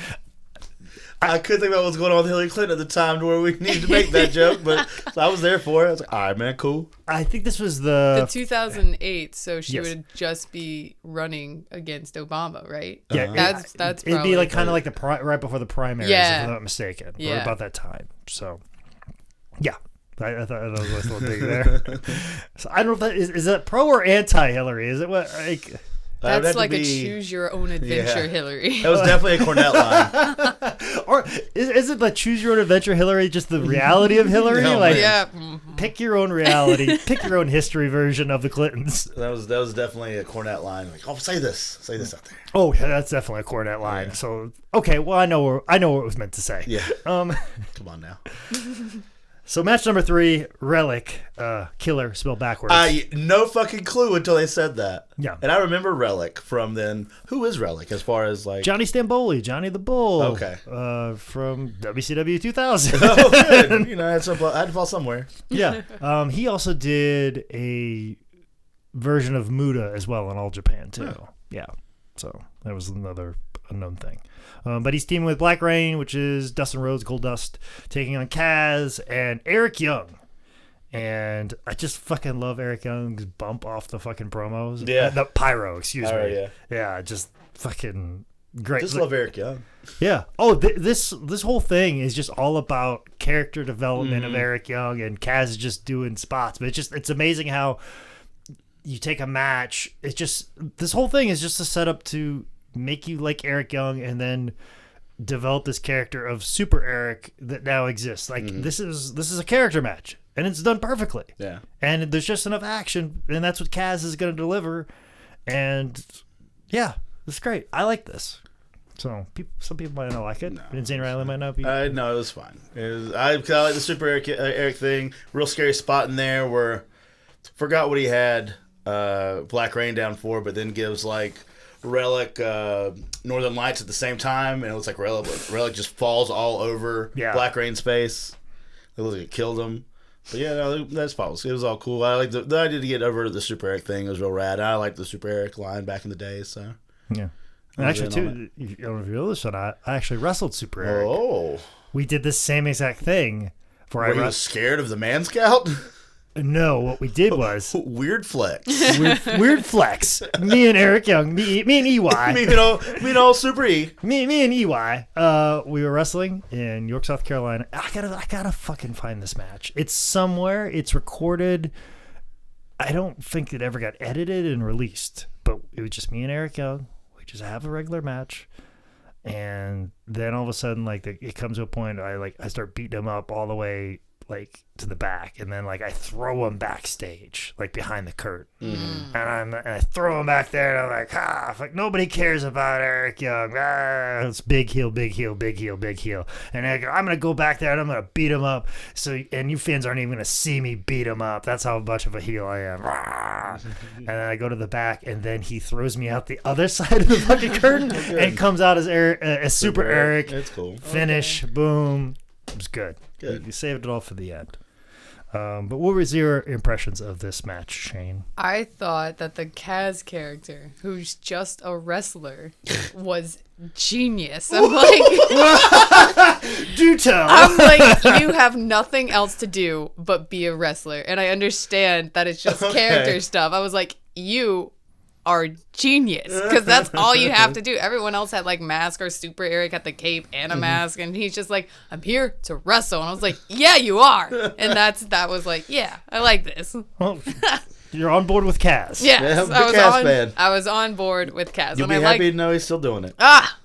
I couldn't think about what was going on with Hillary Clinton at the time to where we needed to make that joke, but so I was there for it. I was like, all right, man, cool. I think this was the 2008, so she would just be running against Obama, right? Yeah, that's it'd probably be like kind of like right before the primaries, if I'm not mistaken, or about that time. So, yeah. I thought that was a little thing there. So I don't know if that is that pro or anti Hillary? Is it what like? That's like a choose your own adventure Hillary. That was definitely a Cornette line. Or is it the choose your own adventure Hillary just the reality of Hillary? No, like, pick your own reality, pick your own history version of the Clintons. That was definitely a Cornette line. Like, oh, say this out there. Oh, yeah, that's definitely a Cornette line. Yeah. So okay, well I know what it was meant to say. Yeah. Come on now. So match number 3, Relic, killer spelled backwards. No fucking clue until they said that. Yeah. And I remember Relic from then. Who is Relic as far as like? Johnny Stamboli, Johnny the Bull. Okay. From WCW 2000. Oh, good. I had to fall somewhere. Yeah. He also did a version of Muda as well in All Japan too. Oh. Yeah. So that was another unknown thing. But he's teaming with Black Rain, which is Dustin Rhodes, Goldust, taking on Kaz and Eric Young. And I just fucking love Eric Young's bump off the fucking promos. Yeah. The pyro, excuse me. Yeah. Yeah, just fucking great. Just love Eric Young. Yeah. Oh, this whole thing is just all about character development of Eric Young, and Kaz is just doing spots. But it's amazing how you take a match. It's just, this whole thing is just a setup to make you like Eric Young and then develop this character of Super Eric that now exists. Like this is a character match and it's done perfectly. Yeah. And there's just enough action and that's what Kaz is going to deliver. And yeah, it's great. I like this. So some people might not like it. No, Zane Riley might not be. No, it was fine. I like the Super Eric thing. Real scary spot in there where forgot what he had Black Rain down for, but then gives like Relic Northern Lights at the same time, and it looks like Relic just falls all over Black Rain's face. It looks like it killed him. But yeah, no, that spot was all cool. I like the idea to get over to the Super Eric thing. It was real rad. I liked the Super Eric line back in the day. So yeah, and actually too, I don't know if you know this, I actually wrestled Super Eric. Oh, we did the same exact thing. Were you scared of the Man Scout? No, what we did was Weird flex. weird flex. Me and Eric Young, me and EY, me and all Super E. me and EY. We were wrestling in York, South Carolina. I gotta fucking find this match. It's somewhere. It's recorded. I don't think it ever got edited and released, but it was just me and Eric Young. We just have a regular match. And then all of a sudden, like, it comes to a point I start beating him up all the way, like, to the back, and then, like, I throw him backstage, like, behind the curtain. And I throw him back there, and I'm like, fuck, nobody cares about Eric Young. It's big heel, big heel, big heel, big heel. And I go, I'm going to go back there, and I'm going to beat him up. And you fans aren't even going to see me beat him up. That's how much of a heel I am. And then I go to the back, and then he throws me out the other side of the fucking curtain, and comes out as Super Eric. That's cool. Finish, boom. It was good. You saved it all for the end. But what was your impressions of this match, Shaine? I thought that the Kaz character, who's just a wrestler, was genius. I'm like, Do tell. I'm like, you have nothing else to do but be a wrestler. And I understand that it's just character stuff. I was like, you are genius, because that's all you have to do. Everyone else had like mask, or Super Eric had the cape and a mask, and he's just like, I'm here to wrestle. And I was like, yeah, you are. And that was like, yeah, I like this. Well, you're on board with Kaz. Yes, Yeah, I was on board with Kaz. You'll and be I happy to know he's still doing it.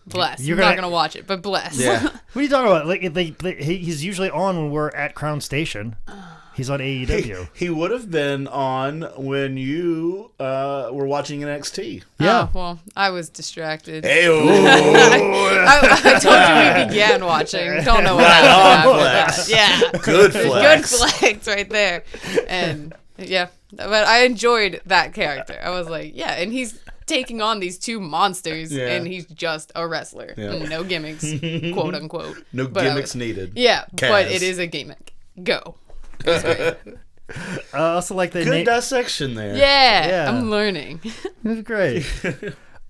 Bless. You're not gonna watch it, but bless. Yeah. What are you talking about? Like, he's usually on when we're at Crown Station. He's on AEW. He would have been on when you were watching NXT. Yeah. Oh, well, I was distracted. Hey-o. I told you we began watching. Don't know what happened after that. Yeah. Good flex. Good flex right there. And yeah, but I enjoyed that character. I was like, yeah, and he's taking on these two monsters, and he's just a wrestler. Yeah. No gimmicks, quote unquote. No gimmicks needed. Yeah, Kaz. but it is a gimmick. Go. That's great. I also like the Good dissection there. Yeah, I'm learning. It was great.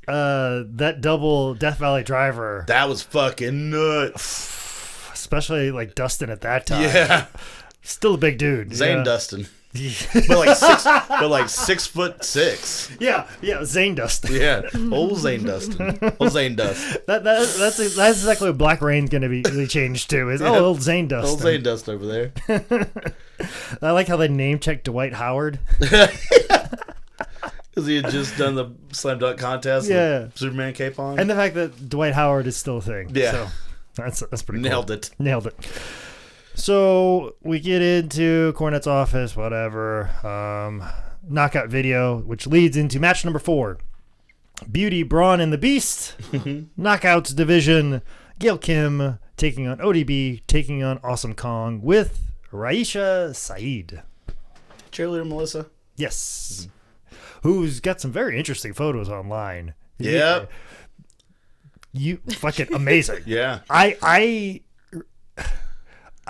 That double Death Valley driver, That was fucking nuts. especially like Dustin at that time. Yeah. Still a big dude. Zane Dustin. But like 6'6". Yeah, Zane Dustin. Yeah. Old Zane Dustin. Old Zane Dust. That's exactly what Black Rain's going to be changed to. Is old Zane Dustin. Old Zane Dust over there. I like how they name checked Dwight Howard. Because he had just done the slam dunk contest. Yeah. With Superman cape on. And the fact that Dwight Howard is still a thing. Yeah. So that's pretty Nailed cool. it. Nailed it. So we get into Cornette's office, whatever. Knockout video, which leads into match number 4. Beauty, Braun, and the Beast. Knockouts division. Gail Kim taking on ODB, taking on Awesome Kong with Raisha Saeed. Cheerleader Melissa. Yes. Who's got some very interesting photos online. Yeah. You fucking amazing. Yeah. I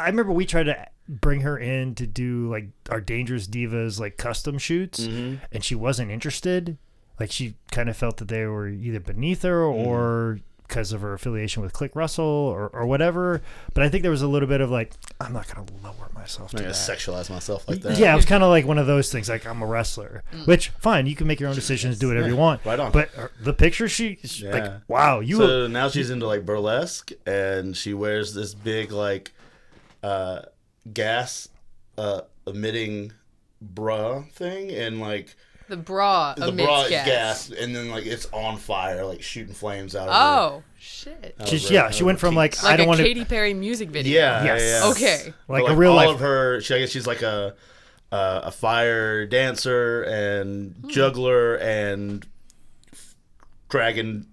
remember we tried to bring her in to do like our Dangerous Divas like custom shoots, and she wasn't interested. Like she kind of felt that they were either beneath her or because of her affiliation with Click Russell or whatever. But I think there was a little bit of like, I'm not going to lower myself to I'm not that. going to sexualize myself like that. Yeah, it was kind of like one of those things. Like I'm a wrestler, which fine, you can make your own decisions, do whatever you want. Right on. But the picture, like, wow, you. So now she's into like burlesque, and she wears this big like gas emitting bra thing, and like The bra the emits bra is gas. gas, and then like it's on fire, like shooting flames out of Oh, shit. She went from like Like I don't a want to. Katy Perry music video. Yeah, Yes. yeah. Okay. Like But, a real all life. of her. I guess she's like a fire dancer and juggler and dragon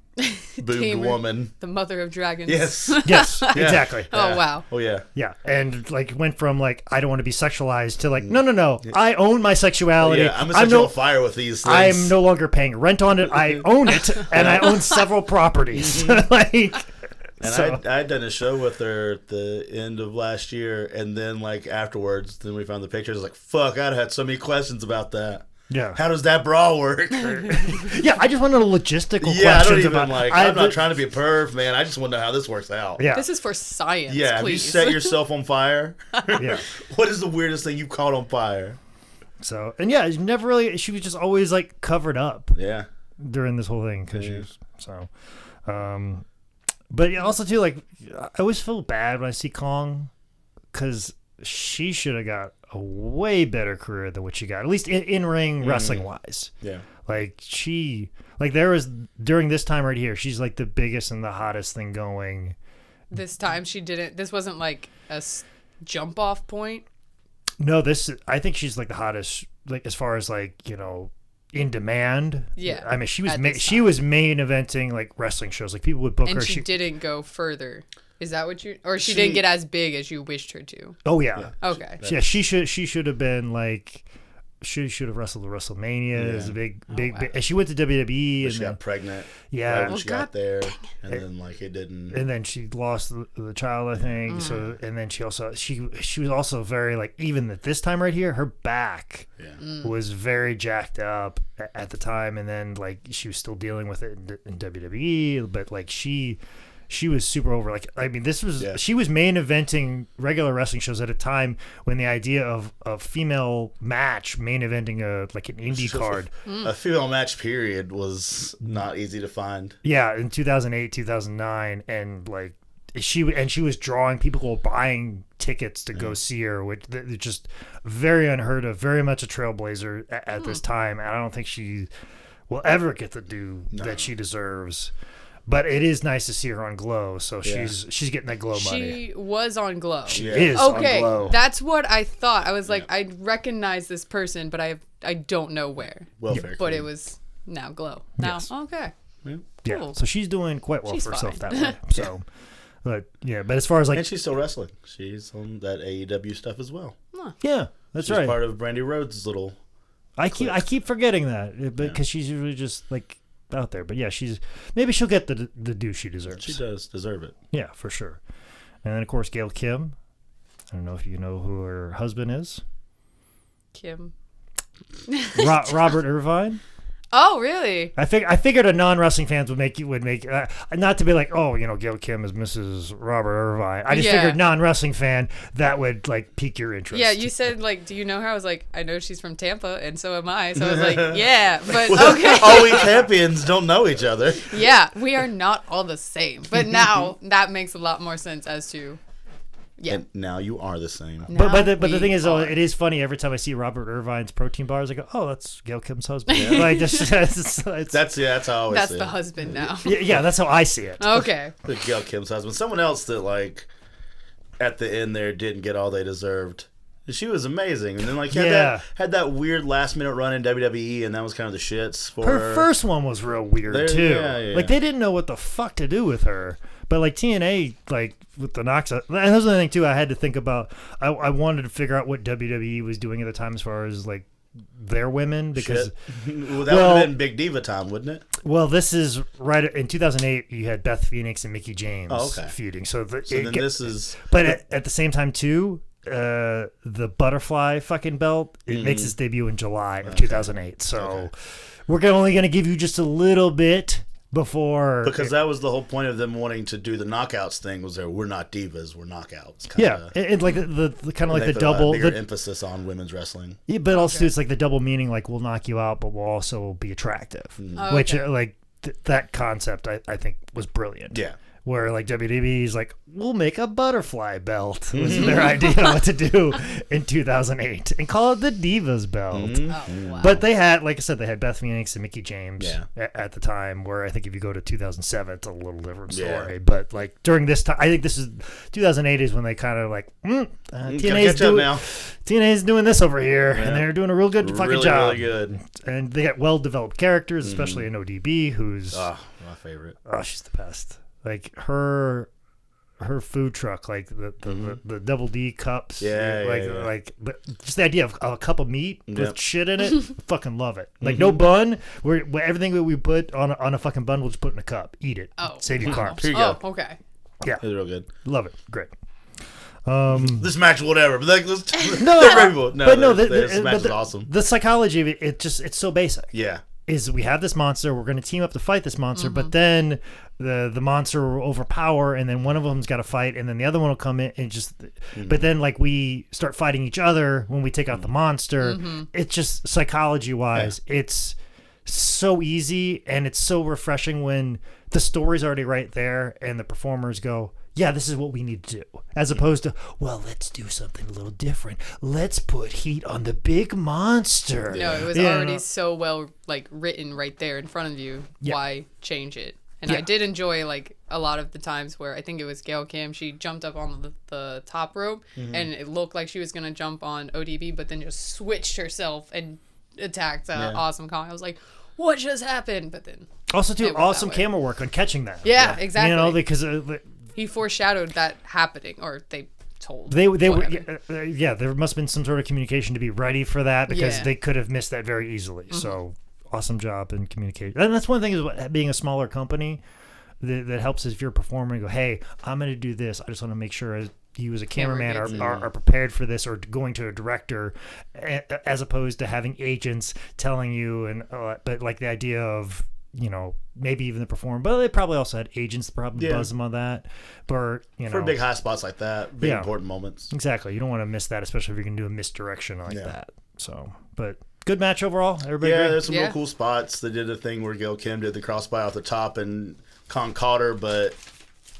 boobed Tamer. woman. The mother of dragons. Yes. Yes, exactly. Oh, wow. Oh yeah. Yeah, and like went from like I don't want to be sexualized to like no, I own my sexuality. Yeah, I'm gonna set you on fire with these things. I'm no longer paying rent on it. I own it, and I own several properties. Like, And so, I'd done a show with her at the end of last year, and then like afterwards, then we found the pictures. I was like, fuck, I'd had so many questions about that. yeah, How does that bra work? yeah. I just want to know logistical Yeah, I don't questions even about. like. I'm not trying to be a perv, man. I just want to know how this works out. Yeah, This is for science, Yeah, have you please. set yourself on fire? yeah. What is the weirdest thing you caught on fire? So, and yeah, she was just always like covered up Yeah. during this whole thing because she was so. But yeah, also too, like I always feel bad when I see Kong because she should have got a way better career than what she got, at least in ring wrestling wise. Yeah. Like there was during this time right here, she's like the biggest and the hottest thing going. This time this wasn't like a jump off point. No, I think she's like the hottest, like as far as like, in demand. Yeah. I mean, she was main eventing like wrestling shows. Like people would book her. And she didn't go further. Is that what or she didn't get as big as you wished her to? Oh yeah. Okay. Yeah, she should have been like. She should have wrestled at WrestleMania. It was a big. And she went to WWE. But she got pregnant. Yeah. Right when she got there, and then like it didn't. And then she lost the child, I think. So, and then she also she was also very like, even at this time right here, her back was very jacked up at the time, and then like she was still dealing with it in WWE, but like she was super over. Like, I mean, she was main eventing regular wrestling shows at a time when the idea of a female match main eventing an indie card. A female match period was not easy to find. Yeah, in 2008, 2009, and like she was drawing people who were buying tickets to go see her, which is just very unheard of, very much a trailblazer at this time. And I don't think she will ever get the due that she deserves. But it is nice to see her on Glow, so she's getting that Glow money. She was on Glow. She is on Glow. Okay, that's what I thought. I was like, I recognize this person, but I don't know where. But it was now Glow. Now, okay. Yeah, Cool. so she's doing quite well for herself fine. that way. So, but as far as like, and she's still wrestling. She's on that AEW stuff as well. Yeah, that's she's right. Part of Brandy Rhodes' little. I keep forgetting that, because she's usually just like out there. But yeah, maybe she'll get the due she deserves. She does deserve it. Yeah, for sure. And then of course Gail Kim. I don't know if you know who her husband is. Kim. Robert Irvine. Oh, really? I figured a non-wrestling fans would make not to be like, oh, Gail Kim is Mrs. Robert Irvine. I just figured non-wrestling fan that would like pique your interest. Yeah, you said like, do you know her? I was like, I know she's from Tampa, and so am I. So I was like, yeah, but okay. All we champions don't know each other. Yeah, we are not all the same. But now that makes a lot more sense as to. Yeah. And now you are the same. But the thing is, though, it is funny every time I see Robert Irvine's protein bars. I go, "Oh, that's Gail Kim's husband." Yeah. Like, that's how I always. That's see the it. husband now. Yeah, that's how I see it. Okay. The Gail Kim's husband, someone else that like, at the end there didn't get all they deserved. She was amazing, and then like had that weird last minute run in WWE, and that was kind of the shits for her. Her first one was real weird too. Yeah. Like they didn't know what the fuck to do with her. But like TNA, like with the knocks, and that was the thing too. I had to think about. I wanted to figure out what WWE was doing at the time as far as like their women, because well, that would have been Big Diva time, wouldn't it? Well, this is right in 2008. You had Beth Phoenix and Mickey James feuding. So this is. But at the same time too, the butterfly fucking belt makes its debut in July of 2008. So we're only going to give you just a little bit. Because that was the whole point of them wanting to do the knockouts thing, was there, we're not divas, we're knockouts. It's like the kind of like the double emphasis on women's wrestling. Yeah, but also it's like the double meaning, like we'll knock you out, but we'll also be attractive. Which like that concept I think was brilliant. Yeah. Where like WWE's like, we'll make a butterfly belt was their idea on what to do in 2008 and call it the Divas belt. Oh, wow. But they had, like I said, they had Beth Phoenix and Mickey James at the time, where I think if you go to 2007, it's a little different story. Yeah. But like during this time, I think this is 2008 is when they kind of like, TNA's doing this over here, and they're doing a real good fucking job. Really good. And they got well-developed characters, especially in ODB, who's my favorite. Oh, she's the best. Like her food truck, like the double D cups, like just the idea of a cup of meat with shit in it, fucking love it. Like no bun, where everything that we put on a fucking bun, we'll just put in a cup, eat it, save you carbs. Here you go. Okay, yeah, it's real good. Love it, great. This match, whatever, but like, this match is awesome. The psychology of it, it's so basic. Yeah. Is we have this monster, we're going to team up to fight this monster, but then the monster will overpower, and then one of them's got to fight, and then the other one will come in and just. But then like we start fighting each other when we take out the monster. It's just psychology wise, it's so easy, and it's so refreshing when the story's already right there, and the performers go, yeah, this is what we need to do. As opposed to, well, let's do something a little different. Let's put heat on the big monster. No, it was already so well like written right there in front of you. Yeah. Why change it? And I did enjoy like a lot of the times where I think it was Gail Kim. She jumped up on the top rope, and it looked like she was gonna jump on ODB, but then just switched herself and attacked Awesome Kong. I was like, what just happened? But then also too awesome camera work on catching that. Yeah, exactly. You know, because he foreshadowed that happening, or they told. They were there must have been some sort of communication to be ready for that, because they could have missed that very easily. So awesome job in communication. And that's one thing is being a smaller company that helps if you're a performer and go, hey, I'm going to do this. I just want to make sure you as a cameraman are prepared for this, or going to a director, as opposed to having agents telling you. And but like the idea of, you know, maybe even the performer, but they probably also had agents that probably buzz them on that. But, you know, for big high spots like that, big important moments. Exactly. You don't want to miss that, especially if you're going to do a misdirection like that. So, but good match overall. Everybody agree? There's some real cool spots. They did a thing where Gail Kim did the crossbody off the top, and Kong caught her, but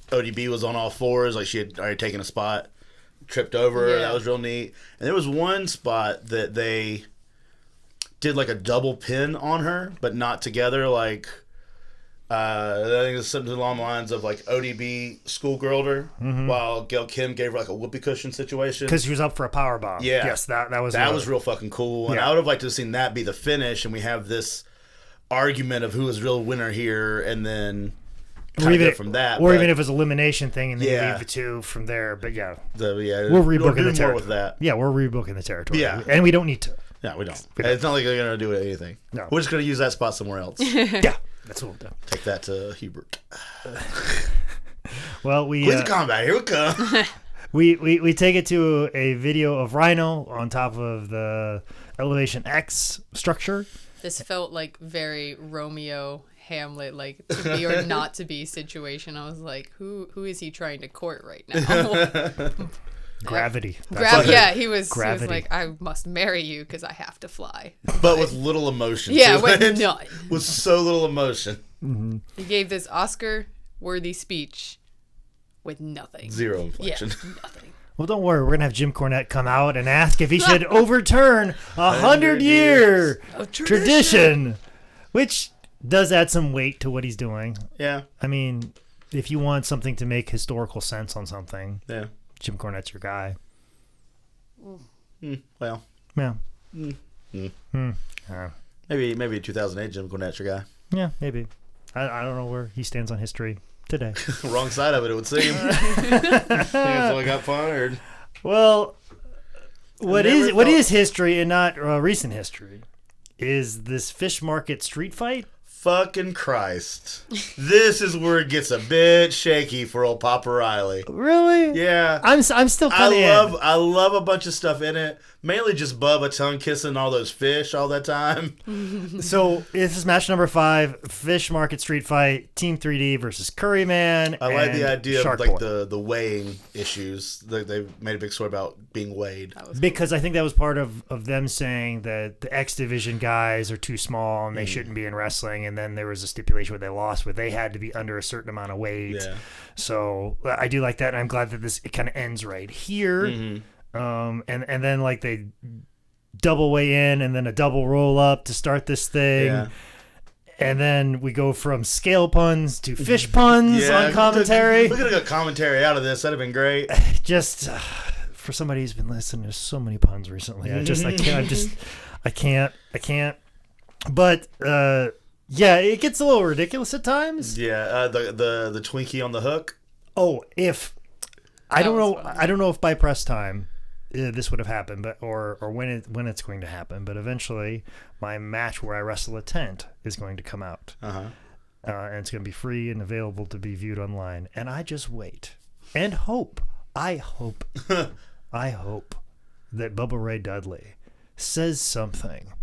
ODB was on all fours, like she had already taken a spot, tripped over her. That was real neat. And there was one spot that they did like a double pin on her, but not together. Like, I think it's something along the lines of like ODB schoolgirled her, while Gail Kim gave her like a whoopee cushion situation. Because she was up for a power bomb. Yeah. Yes, that was real fucking cool. And I would have liked to have seen that be the finish, and we have this argument of who is real winner here, and then go from that. Or even if it's an elimination thing, and then you leave the two from there. But we're rebooking the territory. More with that. Yeah, we're rebooking the territory. Yeah. And we don't need to. Yeah, we don't. It's not like they're going to do anything. No. We're just going to use that spot somewhere else. Yeah, that's what we'll do. Take that to Hubert. Well, Queen's Combat, here we come. we take it to a video of Rhino on top of the Elevation X structure. This felt like very Romeo Hamlet, like to be or not to be situation. I was like, who is he trying to court right now? Gravity. He was like, I must marry you because I have to fly. But with little emotion. Yeah, with none. With so little emotion. Mm-hmm. He gave this Oscar-worthy speech with nothing. Zero inflection. Yeah, nothing. Well, don't worry. We're going to have Jim Cornette come out and ask if he should overturn 100-year tradition, which does add some weight to what he's doing. Yeah. I mean, if you want something to make historical sense on something, Jim Cornette's your guy. Well. Yeah. Maybe 2008 Jim Cornette's your guy. Yeah, maybe. I don't know where he stands on history today. Wrong side of it would seem. I think that's why I got fired. Well, what is history and not recent history is this fish market street fight. Fucking Christ. This is where it gets a bit shaky for old Papa Riley. Really? Yeah. I'm still kind of I love a bunch of stuff in it. Mainly just Bubba tongue kissing all those fish all that time. So this is match number 5, fish market street fight, Team 3D versus Curryman. I like the idea Shark of like Boy. the weighing issues. They made a big story about being weighed. Because I think that was part of them saying that the X Division guys are too small and they shouldn't be in wrestling. And then there was a stipulation where they lost, where they had to be under a certain amount of weight. Yeah. So I do like that, and I'm glad that it kind of ends right here. Mm-hmm. And then like they double weigh in and then a double roll up to start this thing. Yeah. And then we go from scale puns to fish puns on commentary. We're going to get commentary out of this. That'd have been great. Just for somebody who's been listening to so many puns recently, I can't. But it gets a little ridiculous at times. Yeah, the Twinkie on the hook. Oh, I don't know if by press time this would have happened, but or when it's going to happen. But eventually, my match where I wrestle a tent is going to come out, and it's going to be free and available to be viewed online. And I just wait and hope. I hope that Bubba Ray Dudley says something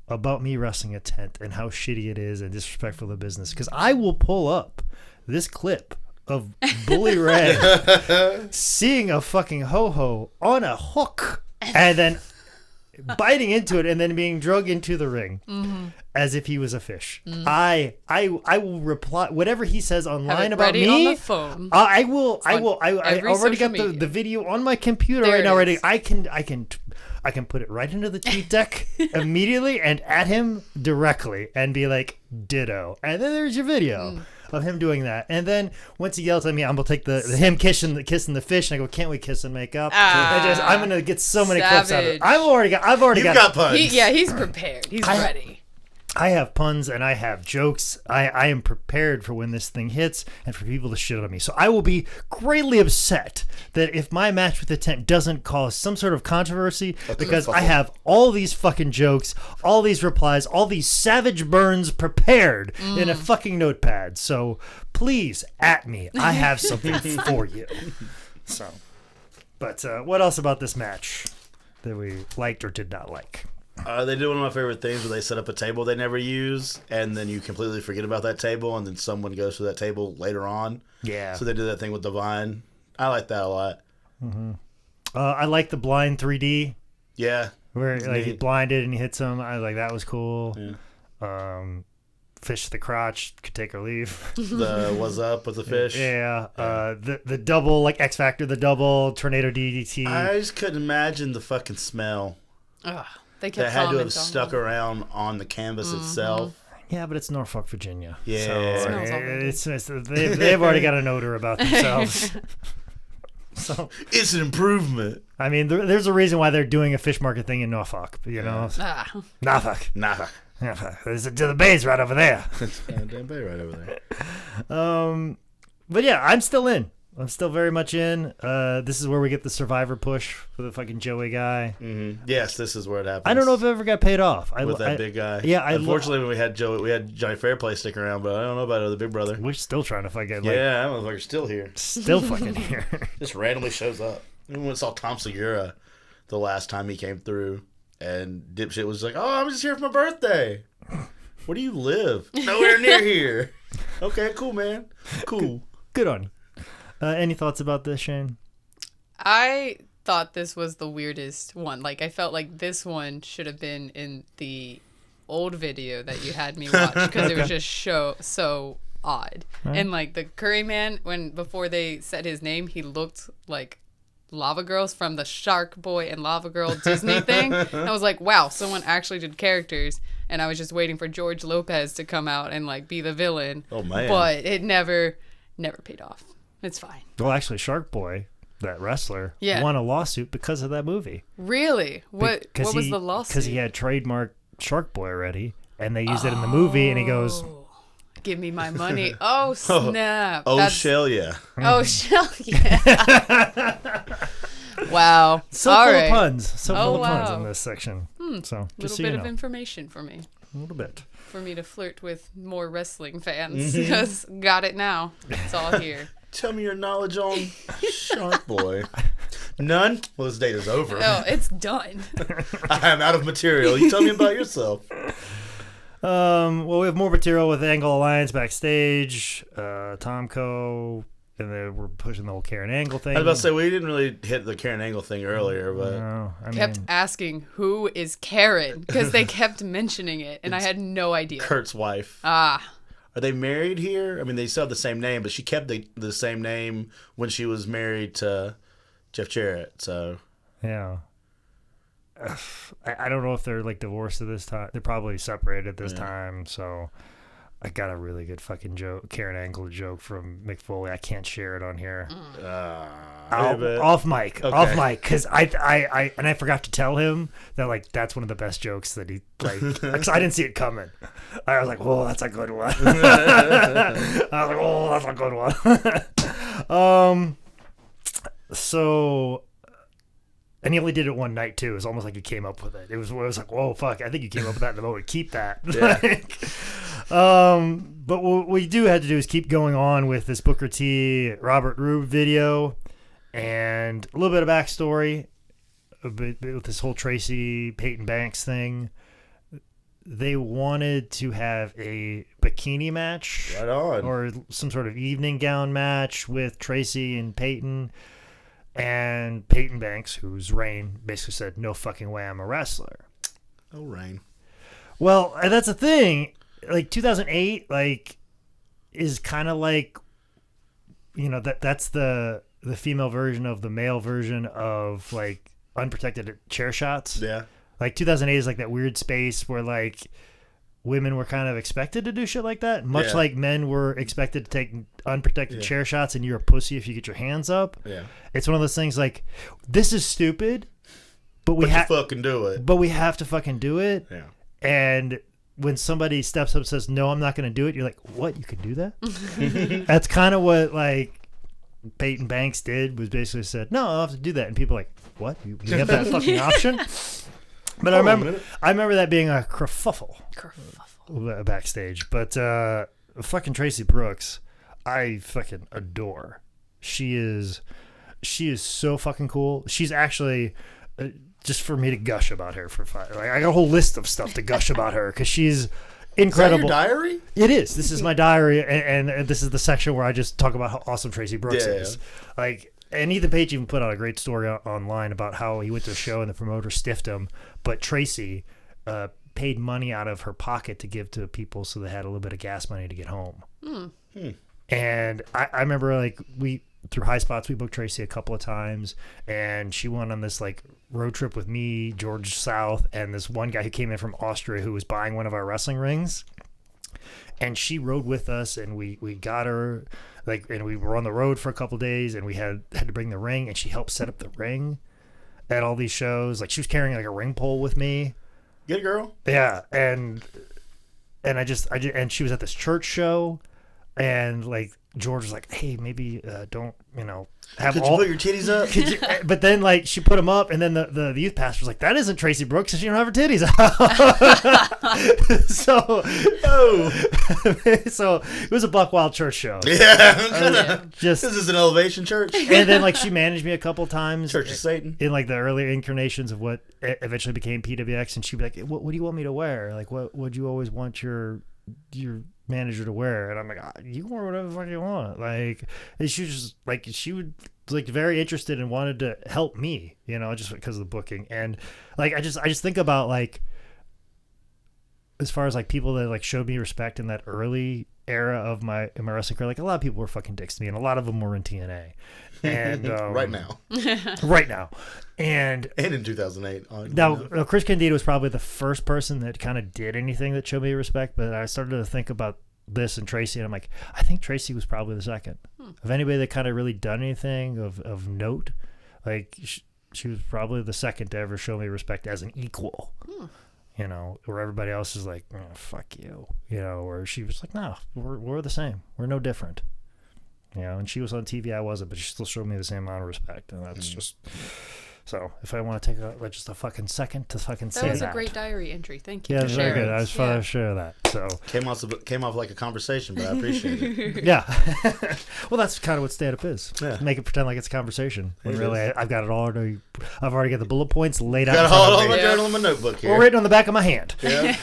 about me wrestling a tent and how shitty it is and disrespectful to business. Because I will pull up this clip of Bully Ray seeing a fucking ho-ho on a hook and then biting into it and then being dragged into the ring as if he was a fish. I will reply whatever he says online about me. On the phone. I already got the video on my computer right now ready. I can put it right into the tweet deck immediately and at him directly and be like, ditto. And then there's your video of him doing that. And then once he yells at me, I'm going to take the him kissing the fish, and I go, can't we kiss and make up? I'm going to get so many clips out of it. I've already got puns. He's prepared. He's ready. I have puns and I have jokes. I am prepared for when this thing hits and for people to shit on me. So I will be greatly upset that if my match with the tent doesn't cause some sort of controversy because I have all these fucking jokes, all these replies, all these savage burns prepared in a fucking notepad. So please at me. I have something for you. So, but what else about this match that we liked or did not like? They did one of my favorite things where they set up a table they never use, and then you completely forget about that table, and then someone goes to that table later on. Yeah. So they did that thing with Divine. I like that a lot. Mm-hmm. I like the blind 3D. Yeah. Where like he blinded and he hits him. I like that was cool. Yeah. Fish to the crotch, could take or leave. The what's up with the fish? Yeah. The double like X Factor, the double tornado DDT. I just couldn't imagine the fucking smell. Ugh. That had to have stuck around on the canvas itself. Yeah, but it's Norfolk, Virginia. Yeah. So they've already got an odor about themselves. So it's an improvement. I mean, there's a reason why they're doing a fish market thing in Norfolk. You know, Norfolk. There's the bay's right over there. Damn bay right over there. But yeah, I'm still in. I'm still very much in. This is where we get the Survivor push for the fucking Joey guy. Mm-hmm. Yes, this is where it happens. I don't know if it ever got paid off. With that big guy. Yeah, unfortunately, we had Johnny Fairplay sticking around, but I don't know about the big brother. We're still trying to fucking. Yeah, that motherfucker's still here. Still fucking here. Just randomly shows up. Even when we saw Tom Segura the last time he came through, and dipshit was like, "Oh, I'm just here for my birthday." Where do you live? Nowhere near here. Okay, cool, man. Cool. Good on you. Any thoughts about this, Shaine? I thought this was the weirdest one. Like, I felt like this one should have been in the old video that you had me watch because it was just so odd. Right. And, like, the Curry Man, before they said his name, he looked like Lava Girls from the Shark Boy and Lava Girl Disney thing. And I was like, wow, someone actually did characters. And I was just waiting for George Lopez to come out and, like, be the villain. Oh, man. But it never paid off. It's fine. Well, actually, Shark Boy, that wrestler, won a lawsuit because of that movie. Really? What was the lawsuit? Because he had trademarked Shark Boy already, and they used it in the movie, and he goes, "Give me my money." Oh, snap. Shell yeah. Oh, shell yeah. Wow. So All full right. of puns. So full of puns in this section. So just a little bit of information for me. A little bit. For me to flirt with more wrestling fans, because got it now. It's all here. Tell me your knowledge on Shark Boy. None? Well, this date is over. No, it's done. I am out of material. You tell me about yourself. Well, we have more material with Angle Alliance backstage, Tomko, and then we're pushing the whole Karen Angle thing. I was about to say, we didn't really hit the Karen Angle thing earlier, but... No, kept asking, who is Karen? Because they kept mentioning it, and I had no idea. Kurt's wife. Ah. Are they married here? I mean, they still have the same name, but she kept the same name when she was married to Jeff Jarrett, so... Yeah. I don't know if they're, like, divorced at this time. They're probably separated at this time, so... I got a really good fucking joke, Karen Angle joke from Mick Foley. I can't share it on here. Off mic, because I forgot to tell him that, like, that's one of the best jokes that he, like, because I didn't see it coming. I was like, whoa, that's a good one. I was like, oh, that's a good one. So, and he only did it one night too. It was almost like he came up with it. It was like, whoa, fuck! I think you came up with that in the moment. Keep that. Yeah. But what we do have to do is keep going on with this Booker T, Robert Roode video, and a little bit of backstory with this whole Tracy Peyton Banks thing. they wanted to have a bikini match. Right on. Or some sort of evening gown match with Tracy and Peyton. And Peyton Banks, who's Rain, basically said, no fucking way I'm a wrestler. Oh, Rain. Well, that's the thing. Like, 2008, like, is kind of like, you know, that's the female version of the male version of, like, unprotected chair shots. Yeah. Like, 2008 is like that weird space where, like, women were kind of expected to do shit like that, much like men were expected to take unprotected chair shots, and you're a pussy if you get your hands up. Yeah. It's one of those things like, this is stupid, but we have to fucking do it. But we have to fucking do it. Yeah. And when somebody steps up and says, no, I'm not going to do it, you're like, what? You can do that? That's kind of what, like, Peyton Banks did, was basically said, no, I'll have to do that. And people are like, what? You have that fucking option? But I remember that being a kerfuffle backstage. But fucking Tracy Brooks, I fucking adore. She is so fucking cool. She's actually just for me to gush about her for 5. Like, I got a whole list of stuff to gush about her because she's incredible. Is that your diary? It is. This is my diary, and this is the section where I just talk about how awesome Tracy Brooks is. Like. And Ethan Page even put out a great story online about how he went to a show and the promoter stiffed him, but Tracy paid money out of her pocket to give to people so they had a little bit of gas money to get home. And I remember, like, through High Spots, we booked Tracy a couple of times, and she went on this, like, road trip with me, George South, and this one guy who came in from Austria who was buying one of our wrestling rings. And she rode with us, and we got her, like, and we were on the road for a couple of days, and we had to bring the ring, and she helped set up the ring at all these shows. Like, she was carrying, like, a ring pole with me. Good girl. Yeah, and and she was at this church show, and, like, George was like, hey, maybe don't, you know, have Could you put your titties up? But then, like, she put them up, and then the youth pastor was like, that isn't Tracy Brooks, she don't have her titties out. So it was a buck wild church show. Yeah. Just this is an Elevation church. And then, like, she managed me a couple times. Church of Satan. In, like, the earlier incarnations of what eventually became PWX, and she'd be like, what do you want me to wear? Like, what would you always want your manager to wear? And I'm like, you can wear whatever the fuck you want. Like, and she was just like, she would, like, very interested and wanted to help me, you know, just because of the booking. And, like, I just think about, like, as far as, like, people that, like, showed me respect in that early era of my wrestling career, like, a lot of people were fucking dicks to me, and a lot of them were in TNA. And right now. And in 2008. Now, Chris Candido was probably the first person that kind of did anything that showed me respect, but I started to think about this and Tracy, and I'm like, I think Tracy was probably the second. Of anybody that kind of really done anything of note, like, she was probably the second to ever show me respect as an equal. You know, where everybody else is like, oh, fuck you. You know, where she was like, no, we're the same. We're no different. You know, and she was on TV, I wasn't, but she still showed me the same amount of respect, and that's just... So, if I want to take just a fucking second to fucking say that. That was a great diary entry. Thank you. Yeah, for very sharing. good. I was fun to share that. So came off like a conversation, but I appreciate it. Yeah. Well, that's kind of what stand-up is. Yeah. Make it pretend like it's a conversation. When really, I've got it all already. I've already got the bullet points laid out. Got all my journal in my notebook here. Well, written on the back of my hand. Yeah.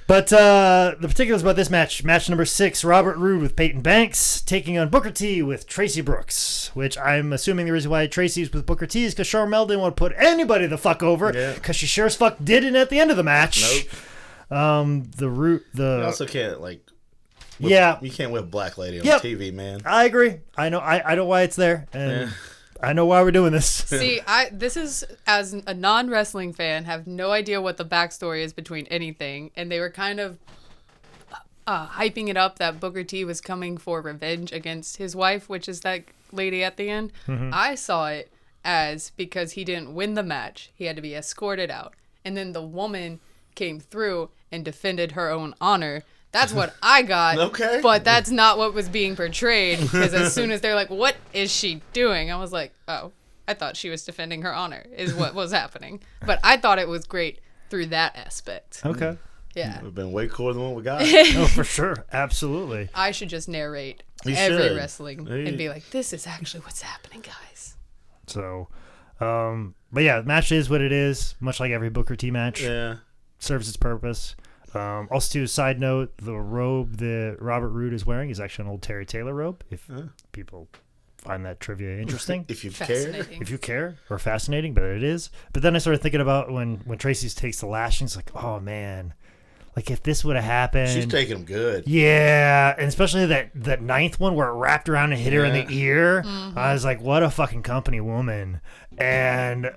But the particulars about this match number 6, Robert Roode with Peyton Banks taking on Booker T with Tracy Brooks, which I'm assuming the reason why Tracy's with Booker T is because Charmel didn't want to put anybody the fuck over, because she sure as fuck didn't at the end of the match. Nope. You also can't, like, you can't whip Black Lady on TV, man. I agree. I know why it's there, and I know why we're doing this. See, this is, as a non-wrestling fan, have no idea what the backstory is between anything, and they were kind of hyping it up that Booker T was coming for revenge against his wife, which is that lady at the end. Mm-hmm. I saw it as because he didn't win the match, he had to be escorted out, and then the woman came through and defended her own honor. That's what I got. Okay. But that's not what was being portrayed, because as soon as they're like, what is she doing? I was like, oh, I thought she was defending her honor is what was happening. But I thought it was great through that aspect. Okay. Yeah. We've been way cooler than what we got. Oh, for sure. Absolutely. I should just narrate You every should. wrestling and be like, this is actually what's happening, guys. So, but yeah, the match is what it is, much like every Booker T match. Yeah. Serves its purpose. Also, too, side note, the robe that Robert Roode is wearing is actually an old Terry Taylor robe. If people find that trivia interesting. If you care. Or fascinating, but it is. But then I started thinking about when Tracy takes the lashings, like, oh, man. Like, if this would have happened. She's taking them good. Yeah. And especially that ninth one where it wrapped around and hit her in the ear. Mm-hmm. I was like, what a fucking company woman. And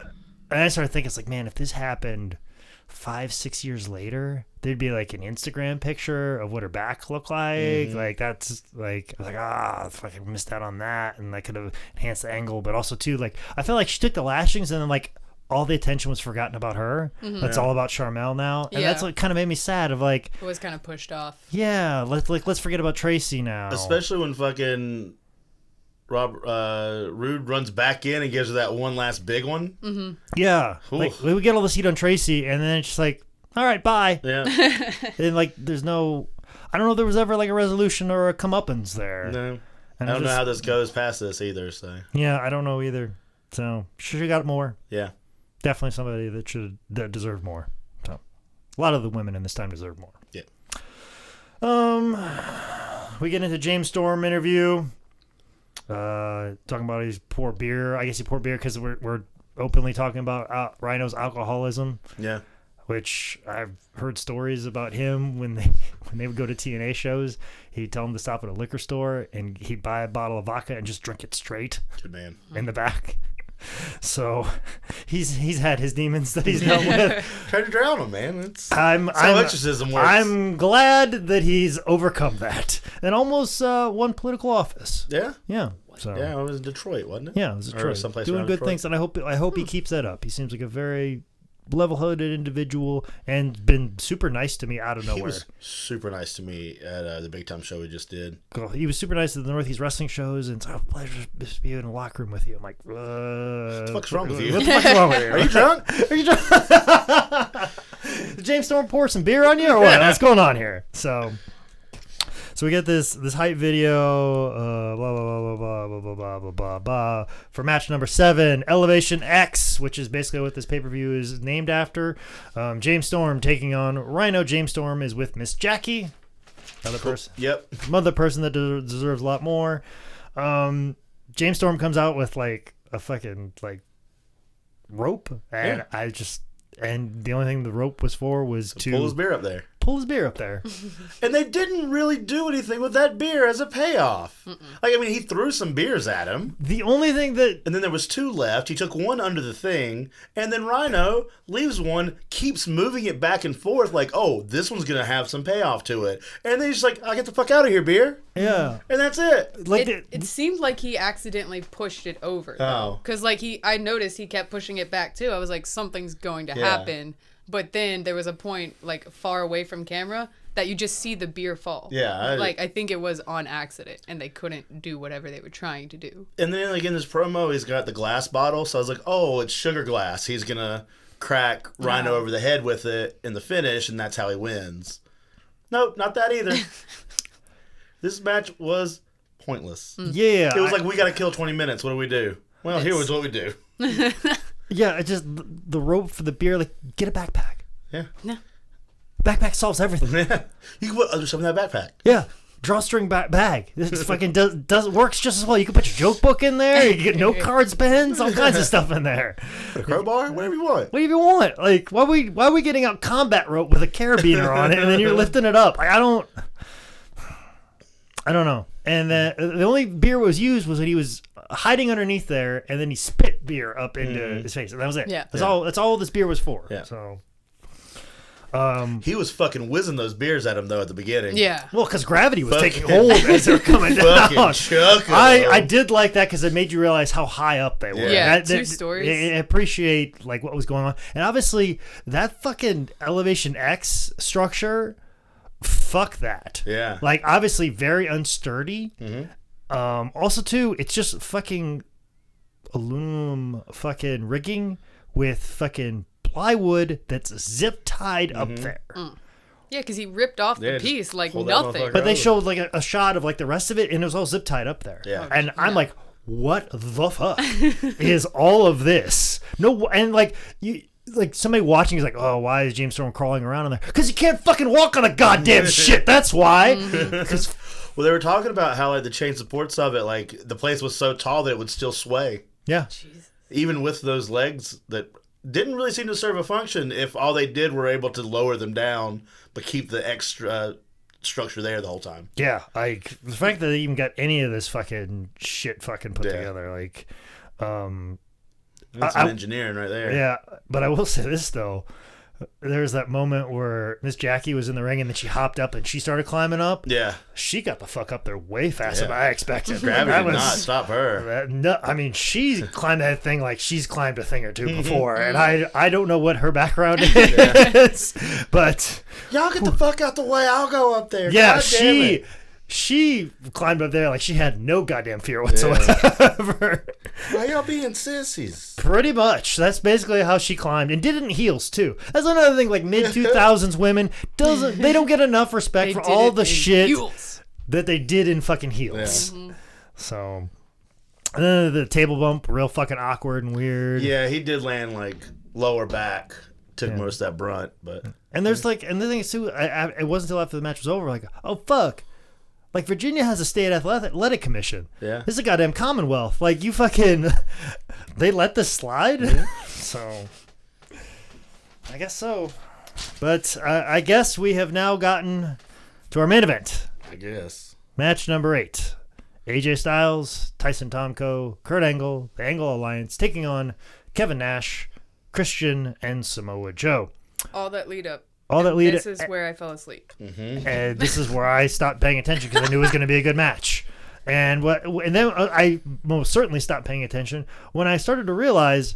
I started thinking, it's like, man, if this happened 5-6 years later, there'd be like an Instagram picture of what her back looked like. Mm-hmm. Like, that's like, I was like, I fucking missed out on that. And I could have enhanced the angle. But also, too, like, I felt like she took the lashings and then, like, all the attention was forgotten about her. Mm-hmm. It's all about Charmel now. And that's what kind of made me sad of, like, it was kind of pushed off. Yeah. Let's forget about Tracy now. Especially when fucking Rude runs back in and gives her that one last big one. Mm-hmm. Yeah. Like, we get all the heat on Tracy, and then it's just like, all right, bye. Yeah. And, like, there's no... I don't know if there was ever, like, a resolution or a comeuppance there. No. And I don't know how this goes past this either, so... Yeah, I don't know either. So, she got more. Yeah. Definitely somebody that deserved more. So, a lot of the women in this time deserve more. Yeah. We get into James Storm interview. Talking about his poor beer. I guess he poured beer because we're openly talking about Rhino's alcoholism. Yeah. Which I've heard stories about him when they would go to TNA shows. He'd tell them to stop at a liquor store and he'd buy a bottle of vodka and just drink it straight. Good man. In the back. So he's had his demons that he's dealt with. Try to drown him, man. That's how exorcism works. I'm glad that he's overcome that and almost won political office. Yeah? Yeah. So, yeah, it was in Detroit, wasn't it? Yeah, it was Detroit. Someplace doing good Detroit. things, and I hope he keeps that up. He seems like a very level-headed individual and been super nice to me out of nowhere. He was super nice to me at the big time show we just did. Cool. He was super nice at the Northeast Wrestling shows, and it's a pleasure to be in a locker room with you. I'm like, what the fuck's wrong with you? What the fuck's wrong with you? Are you drunk? Are you drunk? Did James Storm pour some beer on you or what? What's going on here? So we get this hype video, blah, blah, blah, blah, blah, blah, blah, blah, blah, blah, for match number 7, Elevation X, which is basically what this pay-per-view is named after. James Storm taking on Rhino. James Storm is with Miss Jackie, another person. Yep. Another person that deserves a lot more. James Storm comes out with, like, a fucking, like, rope, and and the only thing the rope was for was to pull his beer up there. And they didn't really do anything with that beer as a payoff. Mm-mm. Like, I mean, he threw some beers at him. The only thing that... And then there was 2 left. He took one under the thing. And then Rhino leaves one, keeps moving it back and forth like, oh, this one's going to have some payoff to it. And then he's just like, I'll get the fuck out of here, beer. Yeah. And that's it. Like it seemed like he accidentally pushed it over. Oh. Because, like, I noticed he kept pushing it back, too. I was like, something's going to happen. But then there was a point, like, far away from camera that you just see the beer fall. Yeah. I think it was on accident, and they couldn't do whatever they were trying to do. And then, like, in this promo, he's got the glass bottle. So I was like, oh, it's sugar glass. He's going to crack Rhino over the head with it in the finish, and that's how he wins. Nope, not that either. This match was pointless. Yeah. It was like, we got to kill 20 minutes. What do we do? Well, here was what we do. Yeah, it just the rope for the beer. Like, get a backpack. Yeah. Backpack solves everything. Yeah. You can put other stuff in that backpack. Yeah. Drawstring bag. This fucking works just as well. You can put your joke book in there. You can get note cards, pens, all kinds of stuff in there. Put a crowbar, whatever you want. Whatever you want. Like, why are we getting out combat rope with a carabiner on it, and then you're lifting it up? Like, I don't know. And the only beer was used was that he was hiding underneath there, and then he spit beer up into his face, and that was it. Yeah. That's all this beer was for. Yeah. So, he was fucking whizzing those beers at him though at the beginning. Yeah. Well, because gravity was taking hold as they were coming down. I did like that because it made you realize how high up they were. Yeah. 2 stories. I appreciate like what was going on, and obviously that fucking Elevation X structure. Fuck that. Yeah. Like, obviously very unsturdy. Mm-hmm. Also, too, it's just fucking aluminum fucking rigging with fucking plywood that's zip tied up there. Yeah, because he ripped off the piece like nothing. But they showed like a shot of like the rest of it, and it was all zip tied up there. Yeah. And I'm like, what the fuck is all of this? No, and like like somebody watching is like, oh, why is James Storm crawling around in there? Because he can't fucking walk on a goddamn shit. That's why. Well, they were talking about how like the chain supports of it, like the place was so tall that it would still sway. Yeah. Jesus. Even with those legs that didn't really seem to serve a function if all they did were able to lower them down but keep the extra structure there the whole time. Yeah, like the fact that they even got any of this fucking shit fucking put Yeah. together, like That's some engineering right there. yeah, but I will say this though. There's that moment where Miss Jackie was in the ring and then she hopped up and she started climbing up. Yeah. She got the fuck up there way faster than I expected. Gravity That did not stop her. No, I mean, she climbed that thing like she's climbed a thing or two before, and I don't know what her background is, but Y'all get the fuck out the way. I'll go up there. yeah, God damn it. she climbed up there like she had no goddamn fear whatsoever. Why y'all being sissies? Pretty much. That's basically how she climbed, and did it in heels too. That's another thing. Like mid 2000s women they don't get enough respect They for did all it the in shit heels. that they did in fucking heels. Yeah. So, and then the table bump, real fucking awkward and weird. Yeah, he did land like lower back, took most of that brunt, but And there's like, and the thing is too, it wasn't until after the match was over, like, oh fuck, like Virginia has a state athletic commission. Yeah. This is a goddamn Commonwealth. Like you fucking, they let this slide. So, I guess so. But I guess we have now gotten to our main event. I guess. Match number 8. AJ Styles, Tyson Tomko, Kurt Angle, the Angle Alliance taking on Kevin Nash, Christian, and Samoa Joe. All that lead up. All that lead This is where I fell asleep. and this is where I stopped paying attention because I knew it was going to be a good match. And then I most certainly stopped paying attention when I started to realize,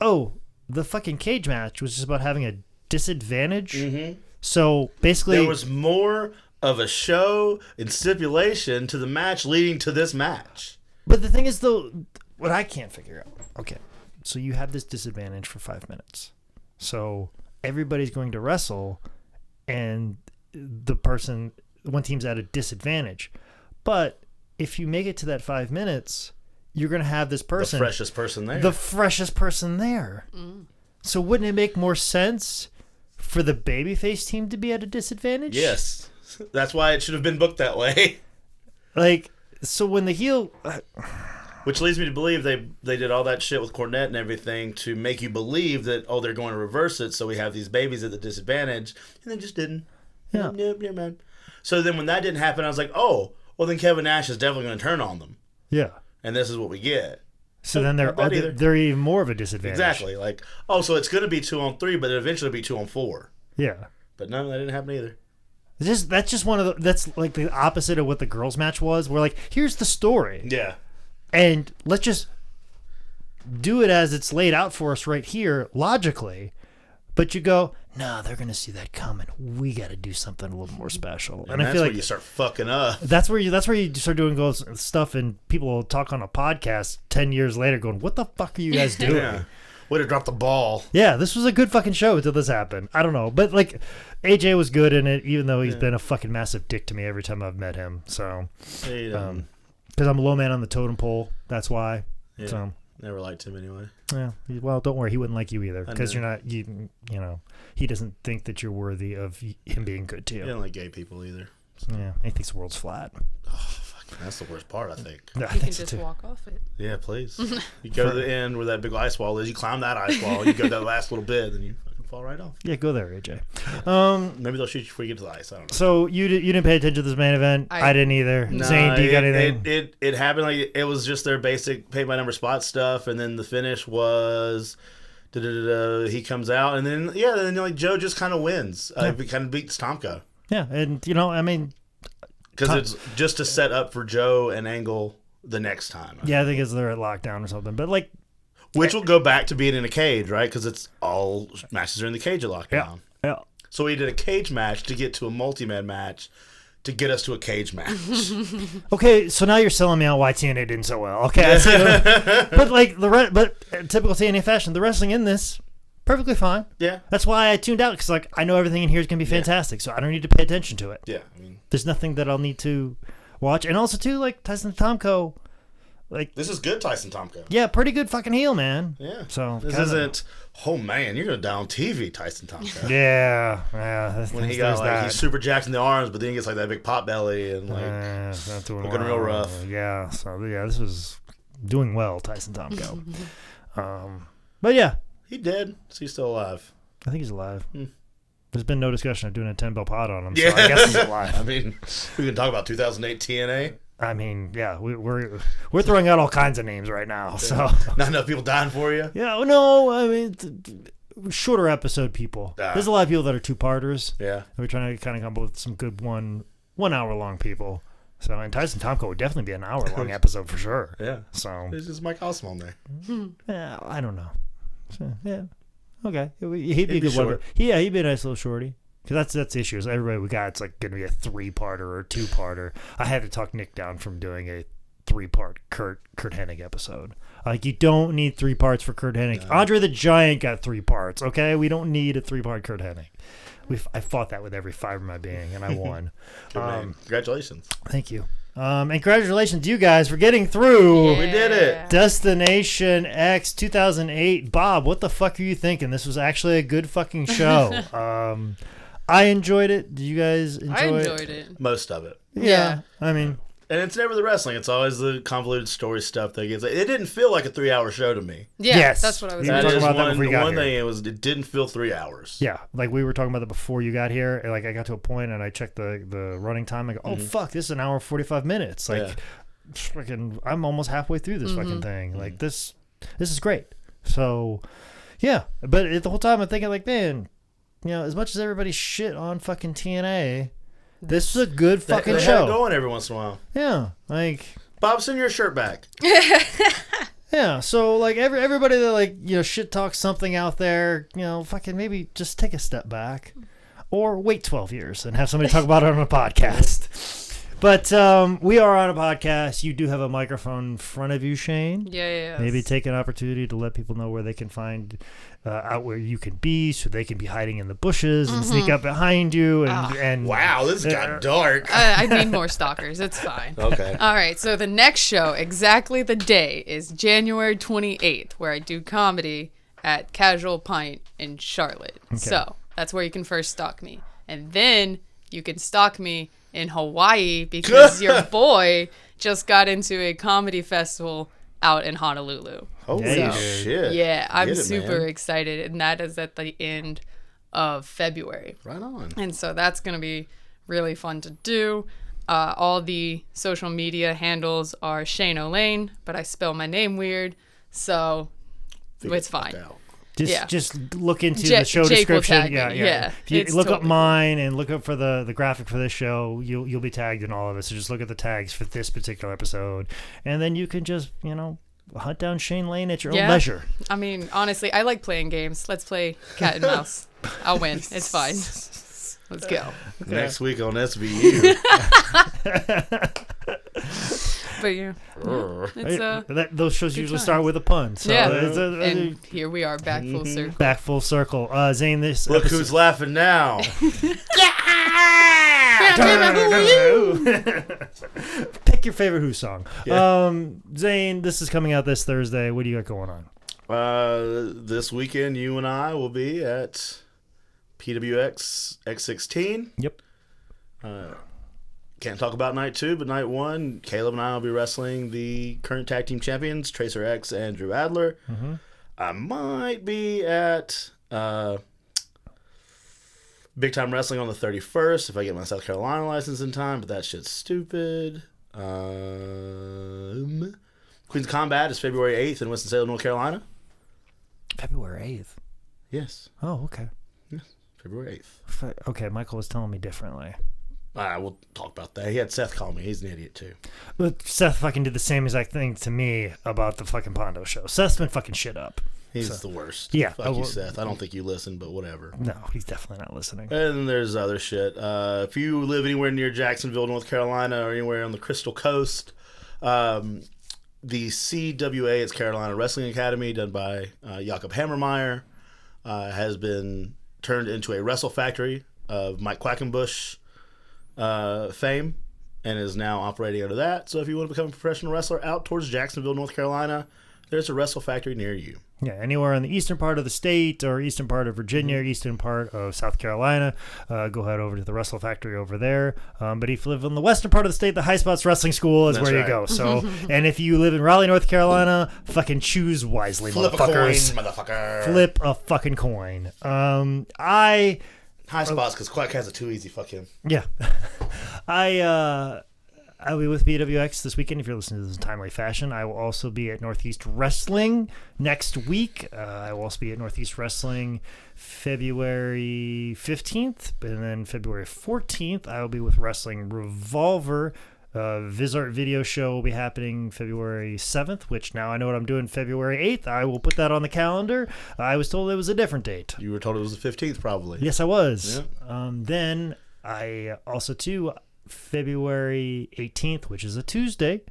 oh, the fucking cage match was just about having a disadvantage. So basically, There was more of a show and stipulation to the match leading to this match. but the thing is though, what I can't figure out. Okay, so you have this disadvantage for 5 minutes. So everybody's going to wrestle, and one team's at a disadvantage. But if you make it to that 5 minutes, you're going to have this person, The freshest person there. the freshest person there. So wouldn't it make more sense for the babyface team to be at a disadvantage? Yes. That's why it should have been booked that way. Like, so when the heel... Which leads me to believe they did all that shit with Cornette and everything to make you believe that, oh, they're going to reverse it, so we have these babies at the disadvantage, and they just didn't. Yeah. Nope, man. So then when that didn't happen, I was like, oh, well then Kevin Nash is definitely going to turn on them. Yeah. And this is what we get. So then not bad either. they're even more of a disadvantage. Exactly. Like, oh, so it's going to be 2-on-3, but it'll eventually be 2-on-4. Yeah. But no, that didn't happen either. That's just one of the... That's like the opposite of what the girls' match was. Where like, here's the story. Yeah. And let's just do it as it's laid out for us right here, logically. But you go, no, they're going to see that coming. We got to do something a little more special. And I that's feel where like you start fucking up. that's where you start doing those stuff, and people will talk on a podcast 10 years later going, what the fuck are you guys doing? Yeah. Way to drop the ball. Yeah, this was a good fucking show until this happened. I don't know. But, like, AJ was good in it, even though he's been a fucking massive dick to me every time I've met him. So, Hey, because I'm a low man on the totem pole. That's why. yeah. So, Never liked him anyway. yeah. Well, don't worry. He wouldn't like you either. Because know. you're not, you know, he doesn't think that you're worthy of him being good to He you. don't like gay people either. Yeah. He thinks the world's flat. That's the worst part, I think. Yeah, I You can think so just too. walk off it. Yeah, please. You go to the end where that big ice wall is. You climb that ice wall. You go that last little bit, then you fucking fall right off. Yeah, go there, AJ. Maybe they'll shoot you before you get to the ice. I don't know. So you didn't pay attention to this main event. I didn't either. No. Zane, do you got anything? It happened like it was just their basic pay by number spot stuff, and then the finish was he comes out, and then like Joe just kind of wins. He kind of beats Tomko Yeah, and you know, I mean, because it's just to set up for Joe and Angle the next time. yeah, I think it's they're at lockdown or something. But like, Which will go back to being in a cage, right? Because it's all matches are in the cage at lockdown. yeah. So we did a cage match to get to a multi-man match to get us to a cage match. Okay, so now you're selling me on why TNA didn't so well. Okay, I see but like typical TNA fashion, the wrestling in this perfectly fine. Yeah. That's why I tuned out because like I know everything in here is gonna be fantastic, so I don't need to pay attention to it. Yeah. I mean, There's nothing that I'll need to watch, and also too like Tyson Tomko. Like, this is good, Tyson Tomko. yeah, pretty good fucking heel, man. Yeah. So this isn't. Oh man, you're gonna die on TV, Tyson Tomko. Yeah. When he got like he's super jacked in the arms, but then he gets like that big pot belly and like not doing looking real rough. Yeah. So yeah, this was doing well, Tyson Tomko. But yeah, he dead. So he's still alive. I think he's alive. There's been no discussion of doing a 10-bell pod on him. Yeah. So I guess he's alive. I mean, we can talk about 2008 TNA. I mean, yeah, we're throwing out all kinds of names right now. So not enough people dying for you. Yeah, no, I mean, shorter episode people. There's a lot of people that are 2-parters. Yeah, we're trying to kind of come up with some good 1 hour long people. So, and Tyson Tomko would definitely be an hour long episode for sure. Yeah. So there's just Mike Awesome on there. Yeah, I don't know. So, yeah, okay, he'd be a good short. one. Yeah, he'd be a nice little shorty. Because that's the issue. Is everybody we got, it's like going to be a 3-parter or a 2-parter. I had to talk Nick down from doing a 3-part Kurt Hennig episode. Like, you don't need 3 parts for Kurt Hennig. No. Andre the Giant got 3 parts, okay? We don't need a 3-part Kurt Hennig. I fought that with every fiber of my being, and I won. Congratulations. Thank you. And congratulations to you guys for getting through. Yeah. We did it. Destination X 2008. Bob, what the fuck are you thinking? This was actually a good fucking show. I enjoyed it. Did you guys enjoy it? I enjoyed it. Most of it. Yeah. I mean, and it's never the wrestling. It's always the convoluted story stuff that gets. It didn't feel like a 3-hour show to me. Yeah, yes. That's what I was talking about. That before you got one here. thing it didn't feel 3 hours. Yeah, like we were talking about that before you got here. And like I got to a point and I checked the running time. I go, oh fuck, this is an hour 45 minutes. Like, freaking, I'm almost halfway through this fucking thing. Like this is great. So, yeah, but the whole time I'm thinking like, man, you know, as much as everybody shit on fucking TNA, this is a good fucking they show. have it going every once in a while. Yeah, like Bob, send your shirt back. Yeah, so like everybody that like, you know, shit talks something out there, you know, fucking maybe just take a step back, or wait 12 years and have somebody talk about it on a podcast. But we are on a podcast. You do have a microphone in front of you, Shaine. Yeah. Maybe take an opportunity to let people know where they can find out where you can be, so they can be hiding in the bushes and sneak up behind you. And wow, this got dark. I need more stalkers. It's fine. Okay. All right. So the next show, exactly the day, is January 28th, where I do comedy at Casual Pint in Charlotte. Okay. So that's where you can first stalk me, and then you can stalk me in Hawaii because your boy just got into a comedy festival out in Honolulu. Holy shit. Yeah, I'm super excited. And that is at the end of February. Right on. And so that's going to be really fun to do. All the social media handles are Shaine Laine, but I spell my name weird. So it's fine. Just look into the show Jake description. Yeah. If you look up mine and look up for the graphic for this show, you'll be tagged in all of it. So just look at the tags for this particular episode, and then you can just, you know, hunt down Shaine Laine at your own leisure. I mean, honestly, I like playing games. Let's play cat and mouse. I'll win. It's fine. Let's go. Okay. Next week on SVU. But yeah, those shows usually start with a pun. So and here we are, back full circle. Back full circle. Zane, this look who's laughing now. Pick your favorite Who song. Yeah. Zane, this is coming out this Thursday. What do you got going on? This weekend, you and I will be at PWX X16. Yep. Can't talk about night 2, but night 1, Caleb and I will be wrestling the current tag team champions, Tracer X and Drew Adler. Mm-hmm. I might be at Big Time Wrestling on the 31st if I get my South Carolina license in time, but that shit's stupid. Queen's Combat is February 8th in Winston-Salem, North Carolina. February 8th? Yes. Oh, okay. Yes, February 8th. Okay, Michael was telling me differently. We'll talk about that. He had Seth call me. He's an idiot, too. But Seth fucking did the same exact thing to me about the fucking Pondo show. Seth's been fucking shit up. He's the worst. Yeah. Fuck you, Seth. I don't think you listen, but whatever. No, he's definitely not listening. And then there's other shit. If you live anywhere near Jacksonville, North Carolina, or anywhere on the Crystal Coast, the CWA, it's Carolina Wrestling Academy, done by Jakob Hammermeyer, has been turned into a wrestle factory of Mike Quackenbush fame. and is now operating out of that. So if you want to become a professional wrestler out towards Jacksonville, North Carolina, there's a Wrestle Factory near you. Yeah, anywhere in the eastern part of the state or eastern part of Virginia, eastern part of South Carolina, go head over to the Wrestle Factory over there. But if you live in the western part of the state, the High Spots Wrestling School is where you go. So, and if you live in Raleigh, North Carolina, fucking choose wisely, motherfuckers. Flip a coin, motherfucker. Flip a fucking coin. High Spots, because Quack has a too easy. Fuck him. Yeah. I'll be with BWX this weekend if you're listening to this in timely fashion. I will also be at Northeast Wrestling next week. I will also be at Northeast Wrestling February 15th. And then February 14th, I will be with Wrestling Revolver. Vizart video show will be happening February 7th, which now I know what I'm doing February 8th. I will put that on the calendar. I was told it was a different date. You were told it was the 15th, probably. Yes, I was. Yeah. Then I also, too... February 18th, which is a Tuesday,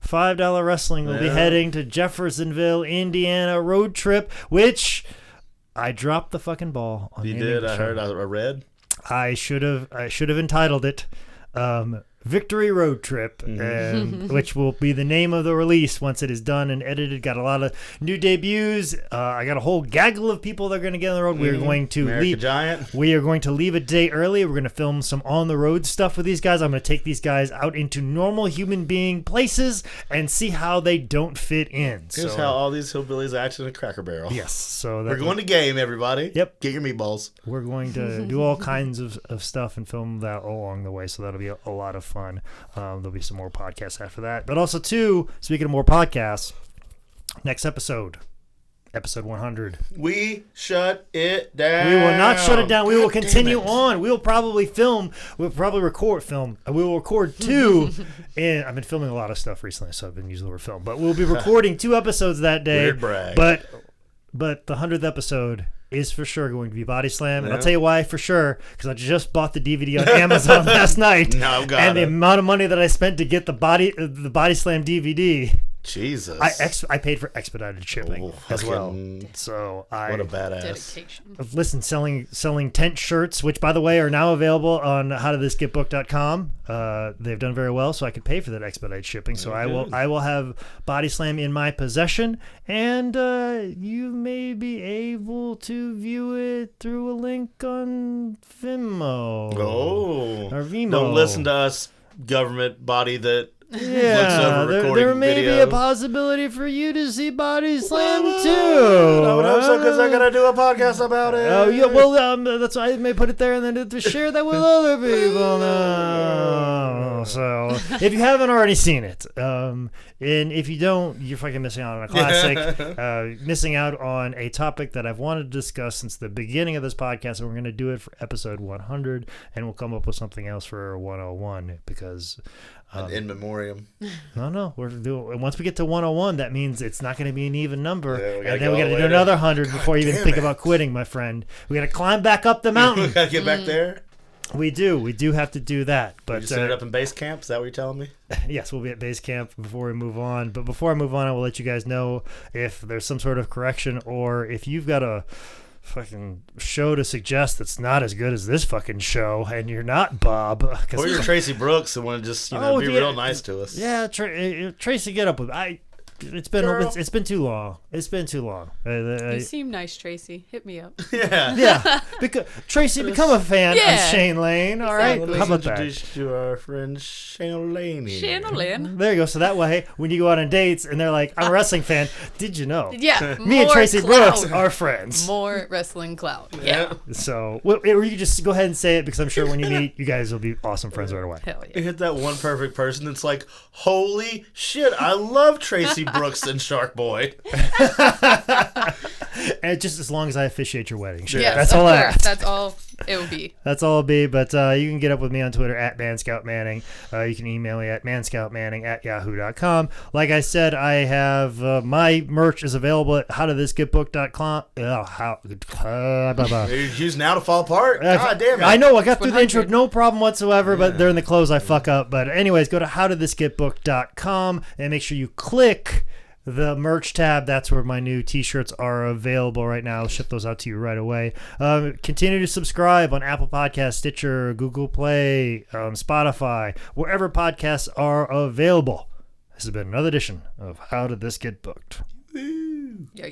$5 Wrestling will be heading to Jeffersonville, Indiana road trip, which I dropped the fucking ball on. You did? I heard. I read. I should have entitled it Victory Road Trip, which will be the name of the release once it is done and edited. Got a lot of new debuts. I got a whole gaggle of people that are going to get on the road. We are going to leave. Giant. We are going to leave a day early. We're going to film some on the road stuff with these guys. I'm going to take these guys out into normal human being places and see how they don't fit in. Here's how all these hillbillies act in a Cracker Barrel. Yes. So we're going to game, everybody. Yep. Get your meatballs. We're going to do all kinds of stuff and film that along the way. So that'll be a lot of fun. There'll be some more podcasts after that. But also, too, speaking of more podcasts, next episode 100. We shut it down. We will not shut it down. We will continue on. We will probably film. We'll probably record film. We will record 2. And I've been filming a lot of stuff recently, so I've been using the word film. But we'll be recording 2 episodes that day. Weird brag. But the 100th episode is for sure going to be Body Slam. And I'll tell you why for sure, because I just bought the DVD on Amazon last night. No, got and the amount of money that I spent to get the Body Slam DVD. Jesus. I paid for expedited shipping as well. So what a badass. Dedication. Listen, selling tent shirts, which by the way are now available on howdidthisgetbooked.com. They've done very well, so I could pay for that expedited shipping. So I will have Body Slam in my possession, and you may be able to view it through a link on Vimeo. Or Vimeo. Don't listen to us, government body that. Yeah, there may be a possibility for you to see Body Slam too. I would hope so, because I'm gonna do a podcast about it. Oh yeah, well that's why I may put it there and then to share that with other people. No. So if you haven't already seen it, and if you don't, you're fucking missing out on a classic, missing out on a topic that I've wanted to discuss since the beginning of this podcast, and we're gonna do it for episode 100, and we'll come up with something else for 101 because. An in memoriam. No. We're doing. Once we get to 101, that means it's not going to be an even number, and then we got to do another 100 before you even think about quitting, my friend. We got to climb back up the mountain. We got to get back there. We do have to do that. But you set it up in base camp. Is that what you're telling me? Yes, we'll be at base camp before we move on. But before I move on, I will let you guys know if there's some sort of correction or if you've got a fucking show to suggest that's not as good as this fucking show, and you're not Bob. Or you're Tracy Brooks and want to just be real nice to us. Yeah, Tracy, get up with It's been too long. It's been too long. You seem nice, Tracy. Hit me up. Yeah. Because Tracy, become a fan of Shaine Laine. All right. Exactly. How about that? Introduce you to our friend Shaine Laine. Shaine Laine. There you go. So that way, when you go out on dates and they're like, "I'm a wrestling fan," did you know? Yeah. Me and Tracy Brooks are friends. More wrestling clout. Yeah. So, or you can just go ahead and say it because I'm sure when you meet, you guys will be awesome friends right away. Hell yeah. You hit that one perfect person that's like, holy shit, I love Tracy Brooks and Shark Boy. And just as long as I officiate your wedding. Sure. Yes, that's all I ask. That's all it will be. That's all it'll be. But you can get up with me on Twitter at ManScoutManning. You can email me at manscoutmanning@yahoo.com. Like I said, I have my merch is available at howdidthisgetbooked.com. You're using now to fall apart? God damn it. I know. I got through the intro, no problem whatsoever, but during the close, I fuck up. But anyways, go to howdidthisgetbooked.com and make sure you click the merch tab. That's where my new t-shirts are available right now. I'll ship those out to you right away. Continue to subscribe on Apple Podcasts, Stitcher, Google Play, Spotify, wherever podcasts are available. This has been another edition of How Did This Get Booked? Yeah.